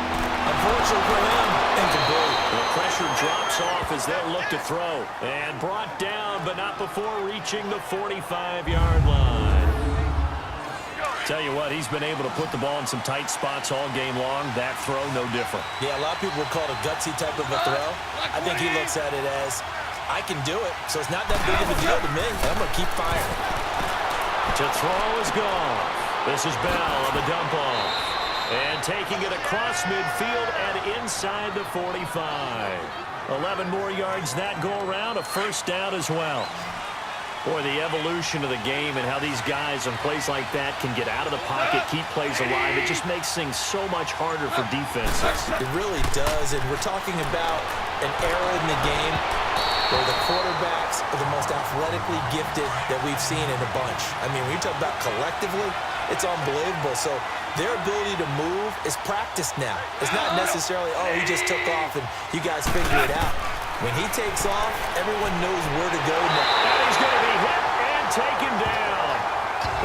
Unfortunately for him, incomplete. The pressure drops off as they look to throw. And brought down, but not before reaching the 45-yard line. Tell you what, he's been able to put the ball in some tight spots all game long. That throw, no different. Yeah, a lot of people would call it a gutsy type of a throw. I think he looks at it as, I can do it, so it's not that big of a deal to me. I'm going to keep firing. To throw is gone. This is Bell on the dump off. And taking it across midfield and inside the 45. 11 more yards that go around, a 1st down as well. Boy, the evolution of the game and how these guys on plays like that can get out of the pocket, keep plays alive, it just makes things so much harder for defenses. It really does, and we're talking about an era in the game where the quarterbacks are the most athletically gifted that we've seen in a bunch. I mean, when you talk about collectively, it's unbelievable. So their ability to move is practiced now. It's not necessarily, oh, he just took off and you guys figure it out. When he takes off, everyone knows where to go now. And he's going to be hit and taken down.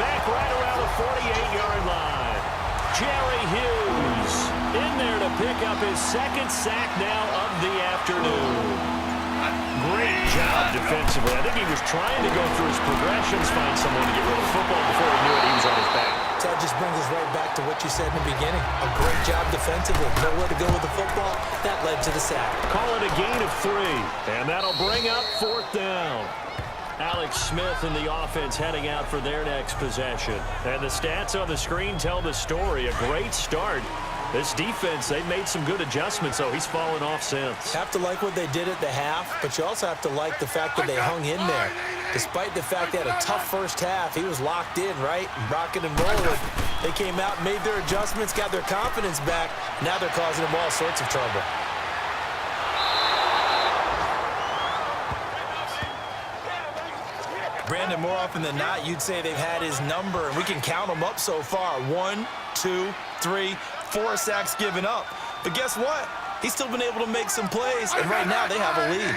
Back right around the 48-yard line. Jerry Hughes in there to pick up his 2nd sack now of the afternoon. Great job defensively. I think he was trying to go through his progressions, find someone to get rid of the football. Before he knew it, he was on his back. That just brings us right back to what you said in the beginning. A great job defensively. Nowhere to go with the football. That led to the sack. Call it a gain of 3. And that'll bring up 4th down. Alex Smith and the offense heading out for their next possession. And the stats on the screen tell the story. A great start. This defense, they've made some good adjustments, so he's fallen off since. Have to like what they did at the half, but you also have to like the fact that they hung in there. Despite the fact they had a tough first half, he was locked in, right? Rocking and rolling. They came out, made their adjustments, got their confidence back. Now they're causing them all sorts of trouble. Brandon, more often than not, you'd say they've had his number, and we can count them up so far. 1, 2, 3, 4 sacks given up. But guess what? He's still been able to make some plays, and right now they have a lead.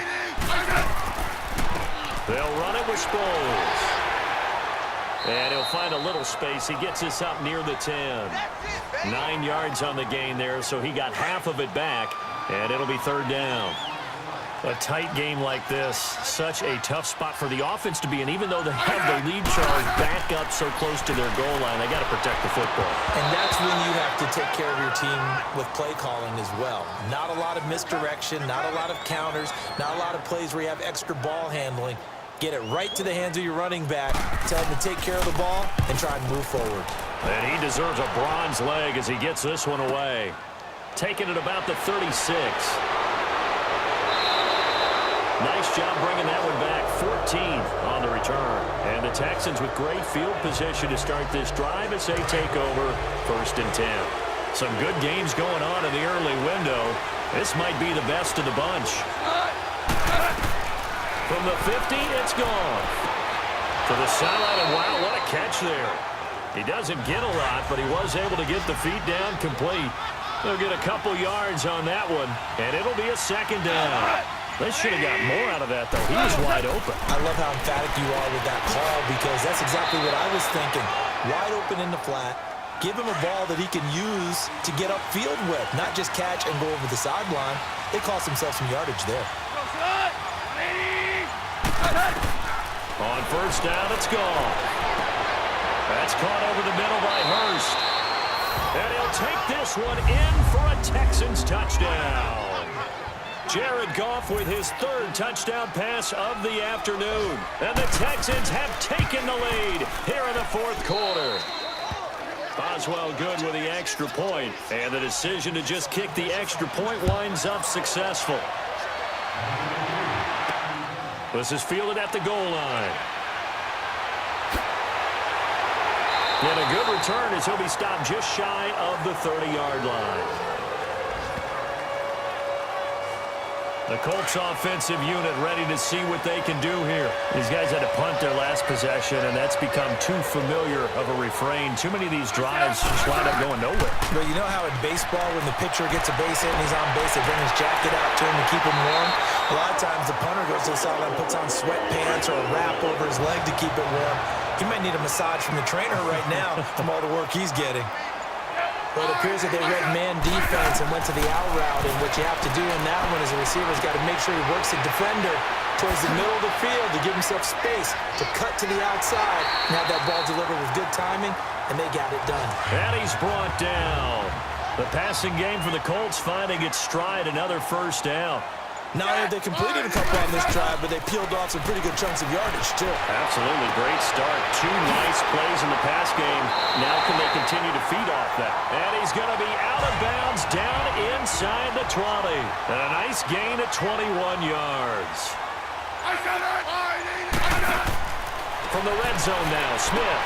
They'll run it with Sproles. And he'll find a little space. He gets this up near the 10. 9 yards on the gain there, so he got half of it back, and it'll be third down. A tight game like this, such a tough spot for the offense to be in, even though they have the lead charge back up so close to their goal line. They got to protect the football. And that's when you have to take care of your team with play calling as well. Not a lot of misdirection, not a lot of counters, not a lot of plays where you have extra ball handling. Get it right to the hands of your running back, tell him to take care of the ball, and try and move forward. And he deserves a bronze leg as he gets this one away. Taking it about the 36. Nice job bringing that one back. 14 on the return. And the Texans with great field position to start this drive as they take over 1st and 10. Some good games going on in the early window. This might be the best of the bunch. From the 50, it's gone. To the sideline, and wow, what a catch there. He doesn't get a lot, but he was able to get the feet down complete. They'll get a couple yards on that one, and it'll be a 2nd down. They should have got more out of that, though. He was wide open. I love how emphatic you are with that call because that's exactly what I was thinking. Wide open in the flat. Give him a ball that he can use to get upfield with, not just catch and go over the sideline. They cost themselves some yardage there. On 1st down, it's gone. That's caught over the middle by Hurst. And he'll take this one in for a Texans touchdown. Jared Goff with his 3rd touchdown pass of the afternoon. And the Texans have taken the lead here in the 4th quarter. Boswell good with the extra point. And the decision to just kick the extra point winds up successful. This is fielded at the goal line. And a good return as he'll be stopped just shy of the 30-yard line. The Colts offensive unit ready to see what they can do here. These guys had to punt their last possession, and that's become too familiar of a refrain. Too many of these drives just wind up going nowhere. But you know how in baseball, when the pitcher gets a base hit and he's on base, they bring his jacket out to him to keep him warm? A lot of times the punter goes to the sideline, puts on sweatpants or a wrap over his leg to keep it warm. He might need a massage from the trainer right now from all the work he's getting. Well, it appears that they read man defense and went to the out route, and what you have to do in that one is the receiver's got to make sure he works the defender towards the middle of the field to give himself space to cut to the outside and have that ball delivered with good timing, and they got it done. And he's brought down. The passing game for the Colts finding its stride, another 1st down. Not only have they completed a couple on this drive, but they peeled off some pretty good chunks of yardage, too. Absolutely. Great start. 2 nice plays in the pass game. Now can they continue to feed off that? And he's going to be out of bounds down inside the 20. And a nice gain at 21 yards. From the red zone now, Smith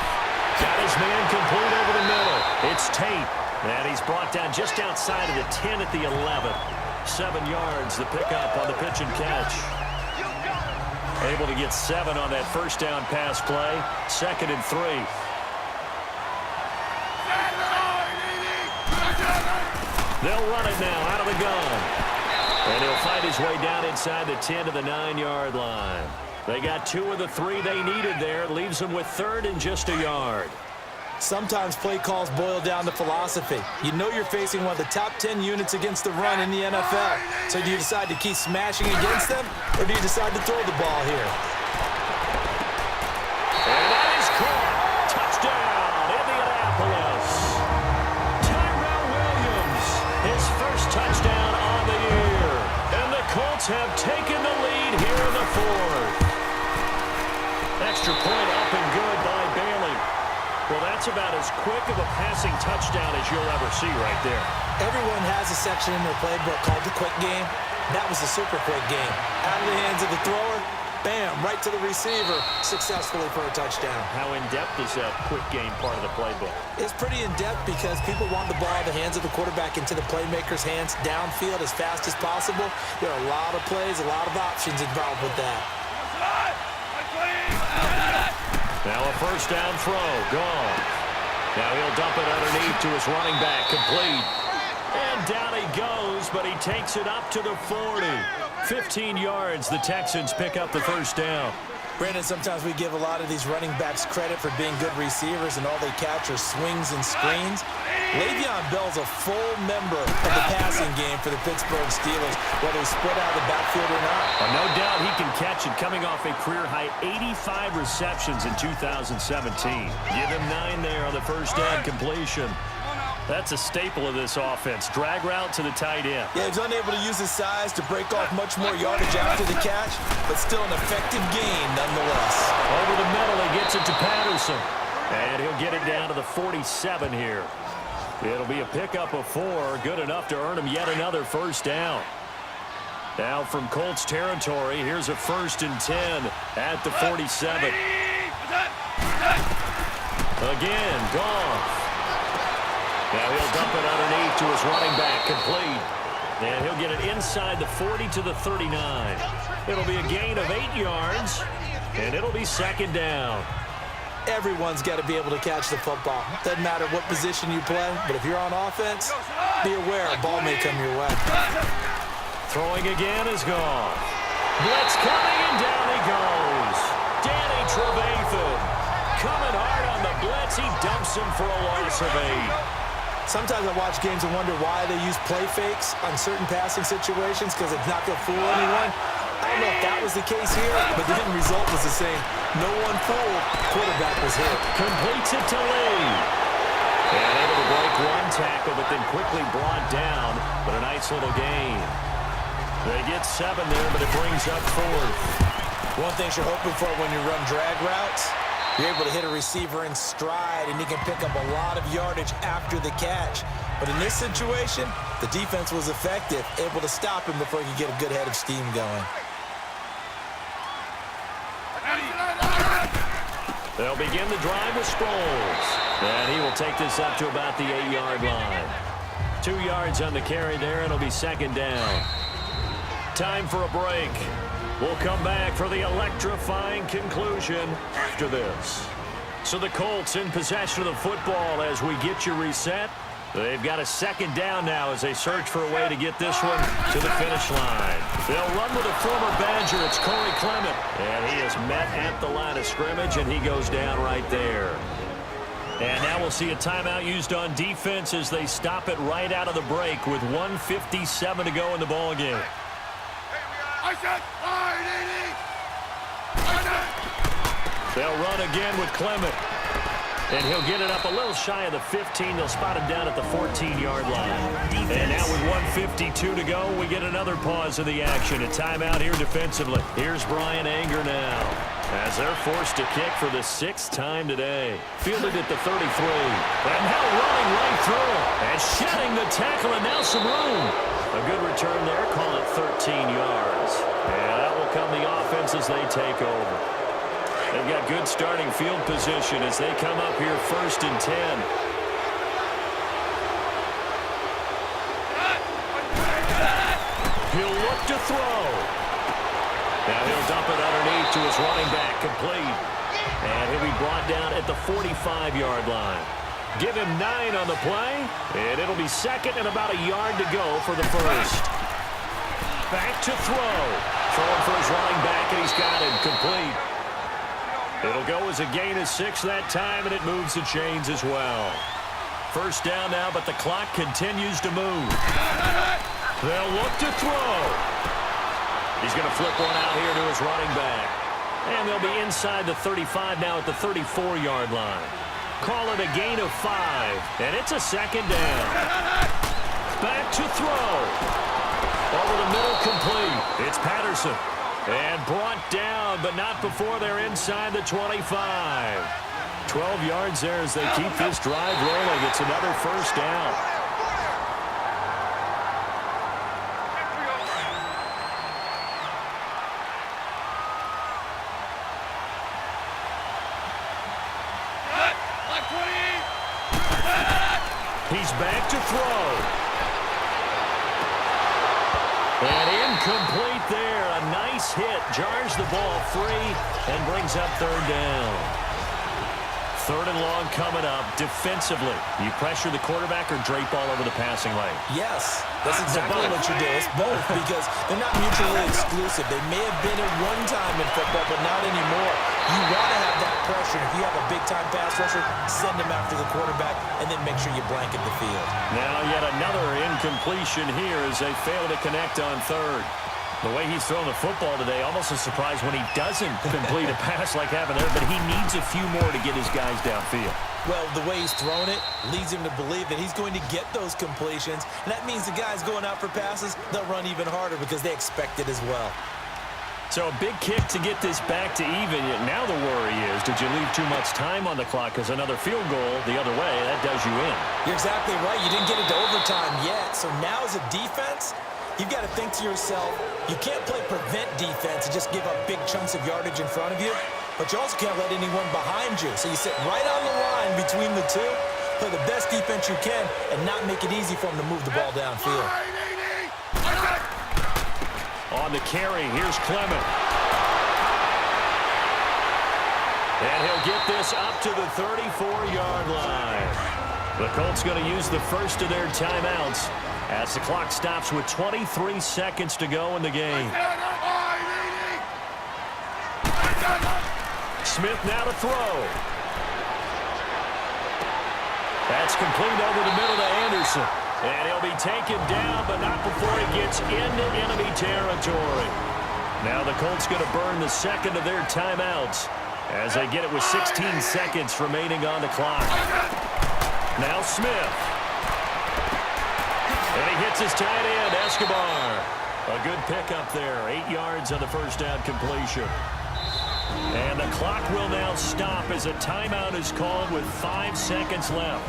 got his man complete over the middle. It's Tate. And he's brought down just outside of the 10 at the 11. 7 yards, the pickup on the pitch and catch. Able to get 7 on that 1st down pass play. 2nd and 3. They'll run it now out of the gun. And he'll find his way down inside the 10 to the 9-yard line. They got 2 of the 3 they needed there. Leaves them with 3rd and just a yard. Sometimes play calls boil down to philosophy. You know you're facing one of the top 10 units against the run in the NFL. So do you decide to keep smashing against them, or do you decide to throw the ball here? And that is caught. Touchdown, Indianapolis. Tyrell Williams, his 1st touchdown on the year. And the Colts have taken the lead here in the 4th. Extra point up and good by Bailey. Well, that's about as quick of a passing touchdown as you'll ever see right there. Everyone has a section in their playbook called the quick game. That was a super quick game. Out of the hands of the thrower, bam, right to the receiver, successfully for a touchdown. How in-depth is that quick game part of the playbook? It's pretty in-depth because people want the ball in the hands of the quarterback into the playmaker's hands downfield as fast as possible. There are a lot of plays, a lot of options involved with that. Now a 1st down throw, gone. Now he'll dump it underneath to his running back, complete. And down he goes, but he takes it up to the 40. 15 yards, the Texans pick up the 1st down. Brandon, sometimes we give a lot of these running backs credit for being good receivers, and all they catch are swings and screens. Le'Veon Bell's a full member of the passing game for the Pittsburgh Steelers, whether he's split out of the backfield or not. Well, no doubt he can catch it, coming off a career-high 85 receptions in 2017. Give him 9 there on the first down completion. That's a staple of this offense. Drag route to the tight end. Yeah, he's unable to use his size to break off much more yardage after the catch, but still an effective gain nonetheless. Over the middle, he gets it to Patterson. And he'll get it down to the 47 here. It'll be a pickup of 4, good enough to earn him yet another first down. Now from Colts territory, here's a 1st and 10 at the 47. Again, Goff. Now he'll dump it underneath to his running back, complete. And he'll get it inside the 40 to the 39. It'll be a gain of 8 yards, and it'll be 2nd down. Everyone's got to be able to catch the football. Doesn't matter what position you play, but if you're on offense, be aware a ball may come your way. Throwing again is Goff. Blitz coming, and down he goes. Danny Trevathan coming hard on the blitz. He dumps him for a loss of 8. Sometimes I watch games and wonder why they use play fakes on certain passing situations, because it's not going to fool anyone. I don't know if that was the case here, but the end result was the same. No one fooled. Quarterback was hit. Completes it to Lee. And able to break 1 tackle, but then quickly brought down. But a nice little gain. They get 7 there, but it brings up 4th. One thing you're hoping for when you run drag routes, you're able to hit a receiver in stride, and he can pick up a lot of yardage after the catch. But in this situation, the defense was effective, able to stop him before he could get a good head of steam going. They'll begin the drive with Sproles. And he will take this up to about the 8-yard line. 2 yards on the carry there, and it'll be 2nd down. Time for a break. We'll come back for the electrifying conclusion after this. So the Colts in possession of the football as we get you reset. They've got a 2nd down now as they search for a way to get this one to the finish line. They'll run with a former Badger. It's Corey Clement. And he is met at the line of scrimmage, and he goes down right there. And now we'll see a timeout used on defense as they stop it right out of the break with 1:57 to go in the ballgame. They'll run again with Clement. And he'll get it up a little shy of the 15. They'll spot him down at the 14-yard line. And now with 1:52 to go, we get another pause of the action. A timeout here defensively. Here's Brian Anger now as they're forced to kick for the 6th time today. Fielded at the 33. And now running right through it. And shedding the tackle, and now some room. A good return there. Call it 13 yards. And that will come the offense as they take over. They've got good starting field position as they come up here 1st and 10. He'll look to throw. Now he'll dump it underneath to his running back, complete. And he'll be brought down at the 45-yard line. Give him 9 on the play, and it'll be 2nd and about a yard to go for the 1st. Back to throw. Throwing for his running back, and he's got him, complete. It'll go as a gain of 6 that time, and it moves the chains as well. 1st down now, but the clock continues to move. They'll look to throw. He's going to flip one out here to his running back. And they'll be inside the 35 now at the 34-yard line. Call it a gain of 5, and it's a 2nd down. Back to throw. Over the middle, complete. It's Patterson. And brought down, but not before they're inside the 25. 12 yards there as they keep this drive rolling. It's another 1st down. He's back to throw. And incomplete there. A nice hit. Jars the ball free and brings up 3rd down. Third and long coming up. Defensively, you pressure the quarterback or drape all over the passing lane? Yes, that's exactly what you do. It's both because they're not mutually exclusive. They may have been at one time in football, but not anymore. You want to have that pressure. If you have a big-time pass rusher, send him after the quarterback, and then make sure you blanket the field. Now yet another incompletion here as they fail to connect on third. The way he's throwing the football today, almost a surprise when he doesn't complete a pass like happened there, but he needs a few more to get his guys downfield. Well, the way he's thrown it leads him to believe that he's going to get those completions, and that means the guys going out for passes, they'll run even harder because they expect it as well. So a big kick to get this back to even. Now the worry is, did you leave too much time on the clock? Because another field goal the other way, that does you in. You're exactly right. You didn't get it to overtime yet. So now as a defense, you've got to think to yourself, you can't play prevent defense and just give up big chunks of yardage in front of you, but you also can't let anyone behind you. So you sit right on the line between the two, play the best defense you can, and not make it easy for them to move the ball downfield. On the carry, here's Clement. And he'll get this up to the 34-yard line. The Colts going to use the first of their timeouts as the clock stops with 23 seconds to go in the game. Smith now to throw. That's complete over the middle to Anderson. And he'll be taken down, but not before he gets into enemy territory. Now the Colts going to burn the second of their timeouts as they get it with 16 seconds remaining on the clock. Now Smith. And he hits his tight end, Escobar. A good pickup there. 8 yards on the first down completion. And the clock will now stop as a timeout is called with 5 seconds left.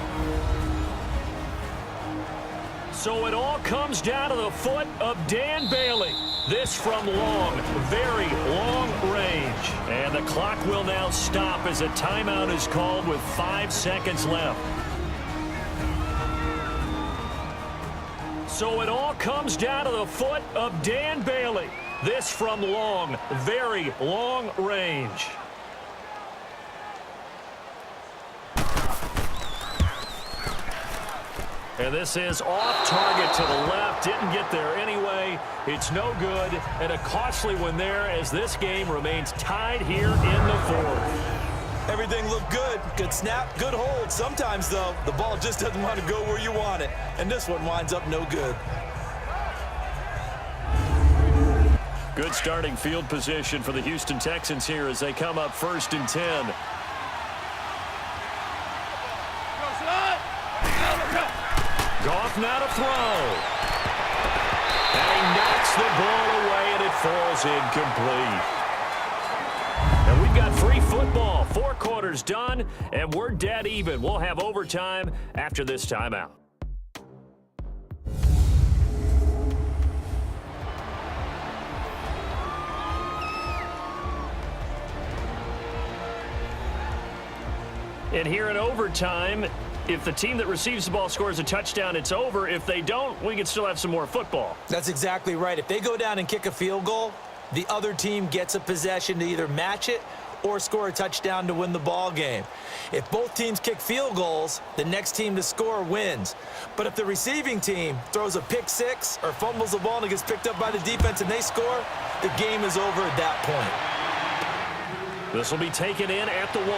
So it all comes down to the foot of Dan Bailey. This from long, very long range. And the clock will now stop as a timeout is called with 5 seconds left. So it all comes down to the foot of Dan Bailey. This from long, very long range. And this is off target to the left. Didn't get there anyway. It's no good. And a costly one there as this game remains tied here in the fourth. Everything looked good. Good snap, good hold. Sometimes, though, the ball just doesn't want to go where you want it. And this one winds up no good. Good starting field position for the Houston Texans here as they come up 1st and 10. Goff now to throw. And he knocks the ball away, and it falls incomplete. And we've got free football. 4 quarters done, and we're dead even. We'll have overtime after this timeout. And here in overtime, if the team that receives the ball scores a touchdown, it's over. If they don't, we can still have some more football. That's exactly right. If they go down and kick a field goal, the other team gets a possession to either match it or score a touchdown to win the ball game. If both teams kick field goals, the next team to score wins. But if the receiving team throws a pick six or fumbles the ball and it gets picked up by the defense and they score, the game is over at that point. This will be taken in at the 1.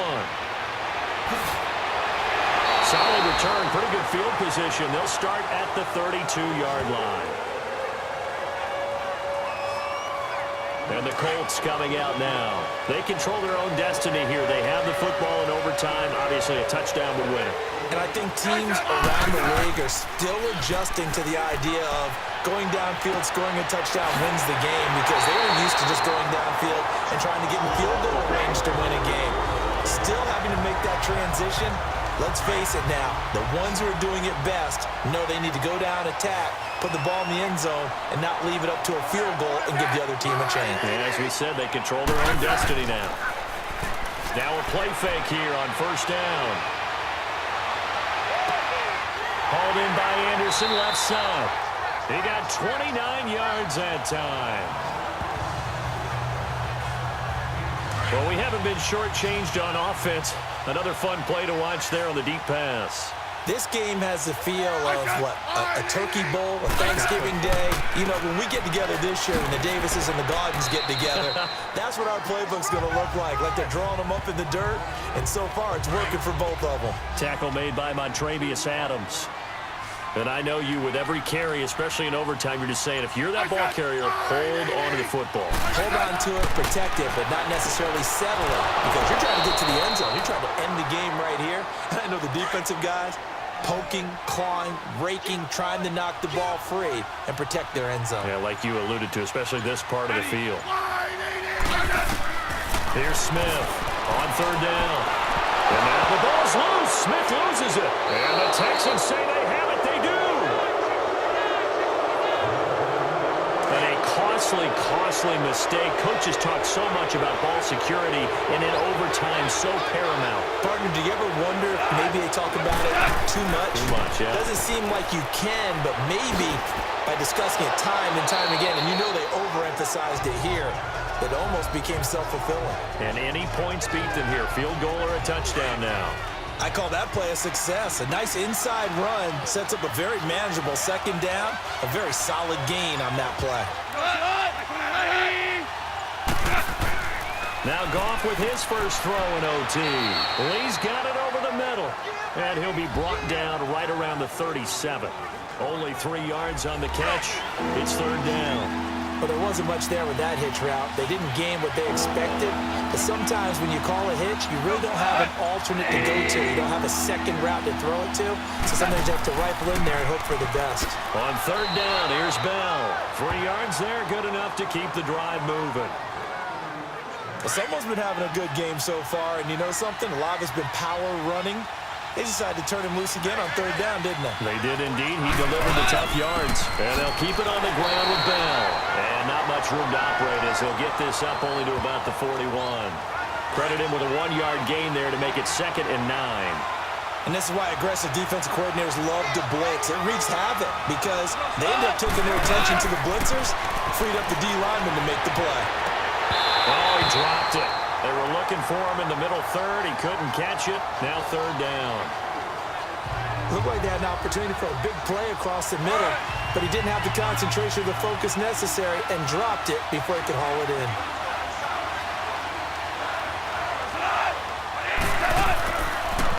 Solid return, pretty good field position. They'll start at the 32-yard line. And the Colts coming out now. They control their own destiny here. They have the football in overtime. Obviously, a touchdown would win it. And I think teams around the league are still adjusting to the idea of going downfield, scoring a touchdown wins the game because they were used to just going downfield and trying to get in field goal range to win a game. Still having to make that transition. Let's face it now, the ones who are doing it best know they need to go down, attack, put the ball in the end zone, and not leave it up to a field goal and give the other team a chance. And as we said, they control their own destiny now. Now a play fake here on 1st down. Hauled in by Anderson, left side. He got 29 yards that time. Well, we haven't been shortchanged on offense. Another fun play to watch there on the deep pass. This game has the feel of, what, a turkey bowl, a Thanksgiving day. You know, when we get together this year and the Davises and the Gaudens get together, that's what our playbook's going to look like they're drawing them up in the dirt, and so far it's working for both of them. Tackle made by Montravius Adams. And I know you, with every carry, especially in overtime, you're just saying, if you're that ball carrier, hold on to the football. Hold on to it, protect it, but not necessarily settle it, because you're trying to get to the end zone. You're trying to end the game right here. And I know the defensive guys, poking, clawing, raking, trying to knock the ball free and protect their end zone. Yeah, like you alluded to, especially this part of the field. Here's Smith on third down. And now the ball's loose. Smith loses it. And the Texans say they have it. They do. And a costly mistake. Coaches talk so much about ball security, and in overtime, so paramount. Partner, do you ever wonder if maybe they talk about it too much? Too much, yeah. Doesn't seem like you can, but maybe by discussing it time and time again, and you know they overemphasized it here, it almost became self-fulfilling. And any points beat them here. Field goal or a touchdown now. I call that play a success. A nice inside run sets up a very manageable second down. A very solid gain on that play. Now Goff with his first throw in OT. Lee's got it over the middle. And he'll be brought down right around the 37. Only 3 yards on the catch. It's third down. Well, there wasn't much there with that hitch route. They didn't gain what they expected. But sometimes when you call a hitch, you really don't have an alternate to go to. You don't have a second route to throw it to. So sometimes you have to rifle in there and hope for the best. On third down, here's Bell. 3 yards there, good enough to keep the drive moving. Well, someone's been having a good game so far. And you know something? A lot of it's been power running. They decided to turn him loose again on third down, didn't they? They did indeed. He delivered the tough yards. And they'll keep it on the ground with Bell. And not much room to operate as he'll get this up only to about the 41. Credit him with a 1-yard gain there to make it 2nd and 9. And this is why aggressive defensive coordinators love to blitz. It wreaks havoc because they end up taking their attention to the blitzers, freed up the D lineman to make the play. Oh, he dropped it. They were looking for him in the middle third. He couldn't catch it. Now third down. Looked like they had an opportunity for a big play across the middle, but he didn't have the concentration or the focus necessary and dropped it before he could haul it in.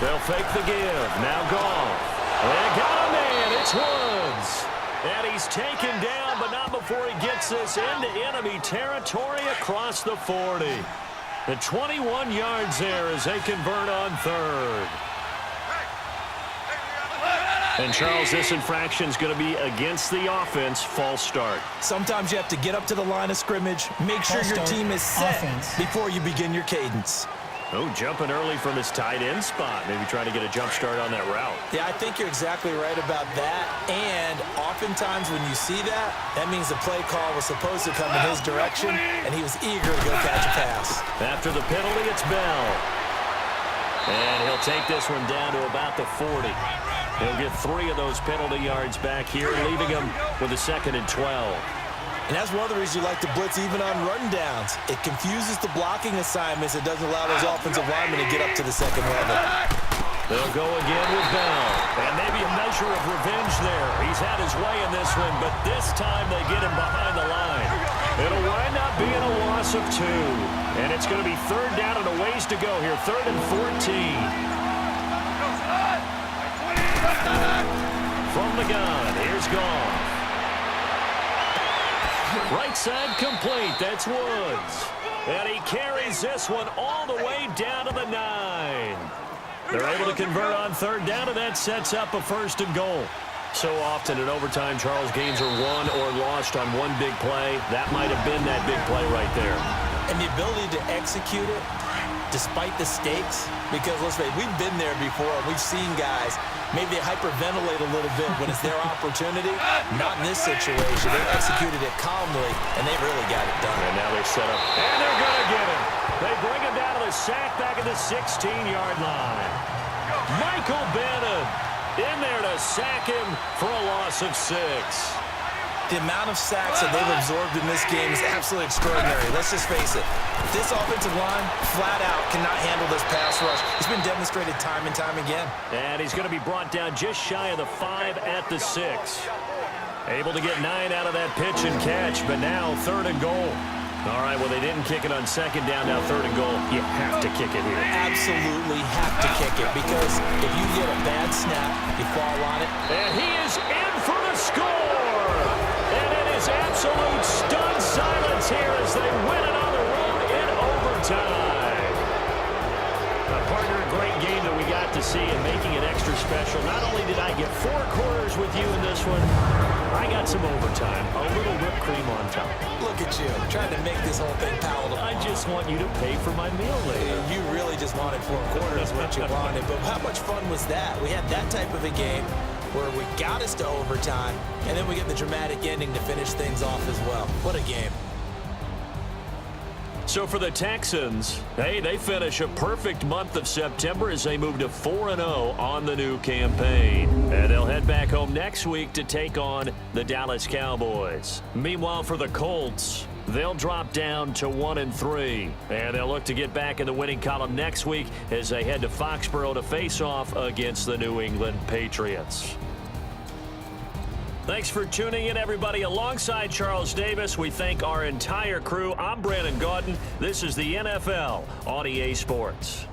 They'll fake the give. Now Goff. They got a man. It's Woods. And he's taken down, but not before he gets this into enemy territory across the 40. The 21 yards there as they convert on third. And, Charles, this infraction is going to be against the offense. False start. Sometimes you have to get up to the line of scrimmage, make sure your team is set before you begin your cadence. Oh, jumping early from his tight end spot. Maybe trying to get a jump start on that route. Yeah, I think you're exactly right about that. And oftentimes when you see that, that means the play call was supposed to come in his direction, and he was eager to go catch a pass. After the penalty, it's Bell. And he'll take this one down to about the 40. He'll get 3 of those penalty yards back here, leaving him with a 2nd and 12. And that's one of the reasons you like to blitz even on rundowns. It confuses the blocking assignments. It doesn't allow those offensive linemen to get up to the second level. They'll go again with Bell. And maybe a measure of revenge there. He's had his way in this one, but this time they get him behind the line. It'll wind up being a loss of 2. And it's going to be third down and a ways to go here. 3rd and 14. From the gun, here's Goff. Right side complete. That's Woods. And he carries this one all the way down to the 9. They're able to convert on third down, and that sets up a 1st and goal. So often in overtime, Charles, games are won or lost on one big play. That might have been that big play right there. And the ability to execute it despite the stakes, because let's say we've been there before. We've seen guys maybe they hyperventilate a little bit when it's their opportunity. Not in this situation. They executed it calmly, and they really got it done. And now they're set up. And they're going to get him. They bring him down to the sack back at the 16-yard line. Michael Bennett in there to sack him for a loss of 6. The amount of sacks that they've absorbed in this game is absolutely extraordinary. Let's just face it. This offensive line, flat out, cannot handle this pass rush. It's been demonstrated time and time again. And he's going to be brought down just shy of the 5 at the 6. Able to get 9 out of that pitch and catch, but now 3rd and goal. All right, well, they didn't kick it on 2nd down, now 3rd and goal. You have to kick it here. Absolutely have to kick it, because if you get a bad snap, you fall on it. And he is in for the score! And it is absolute stunned silence here as they win it on the road in overtime. Partner, a great game that we got to see and making it extra special. Not only did I get 4 quarters with you in this one, I got some overtime. A little whipped cream on top. Look at you, trying to make this whole thing palatable. I just want you to pay for my meal later. You really just wanted 4 quarters, what you wanted. But how much fun was that? We had that type of a game where we got us to overtime, and then we get the dramatic ending to finish things off as well. What a game. So for the Texans, hey, they finish a perfect month of September as they move to 4-0 on the new campaign. And they'll head back home next week to take on the Dallas Cowboys. Meanwhile, for the Colts, they'll drop down to 1-3. And they'll look to get back in the winning column next week as they head to Foxborough to face off against the New England Patriots. Thanks for tuning in, everybody. Alongside Charles Davis, we thank our entire crew. I'm Brandon Gaudin. This is the NFL on EA Sports.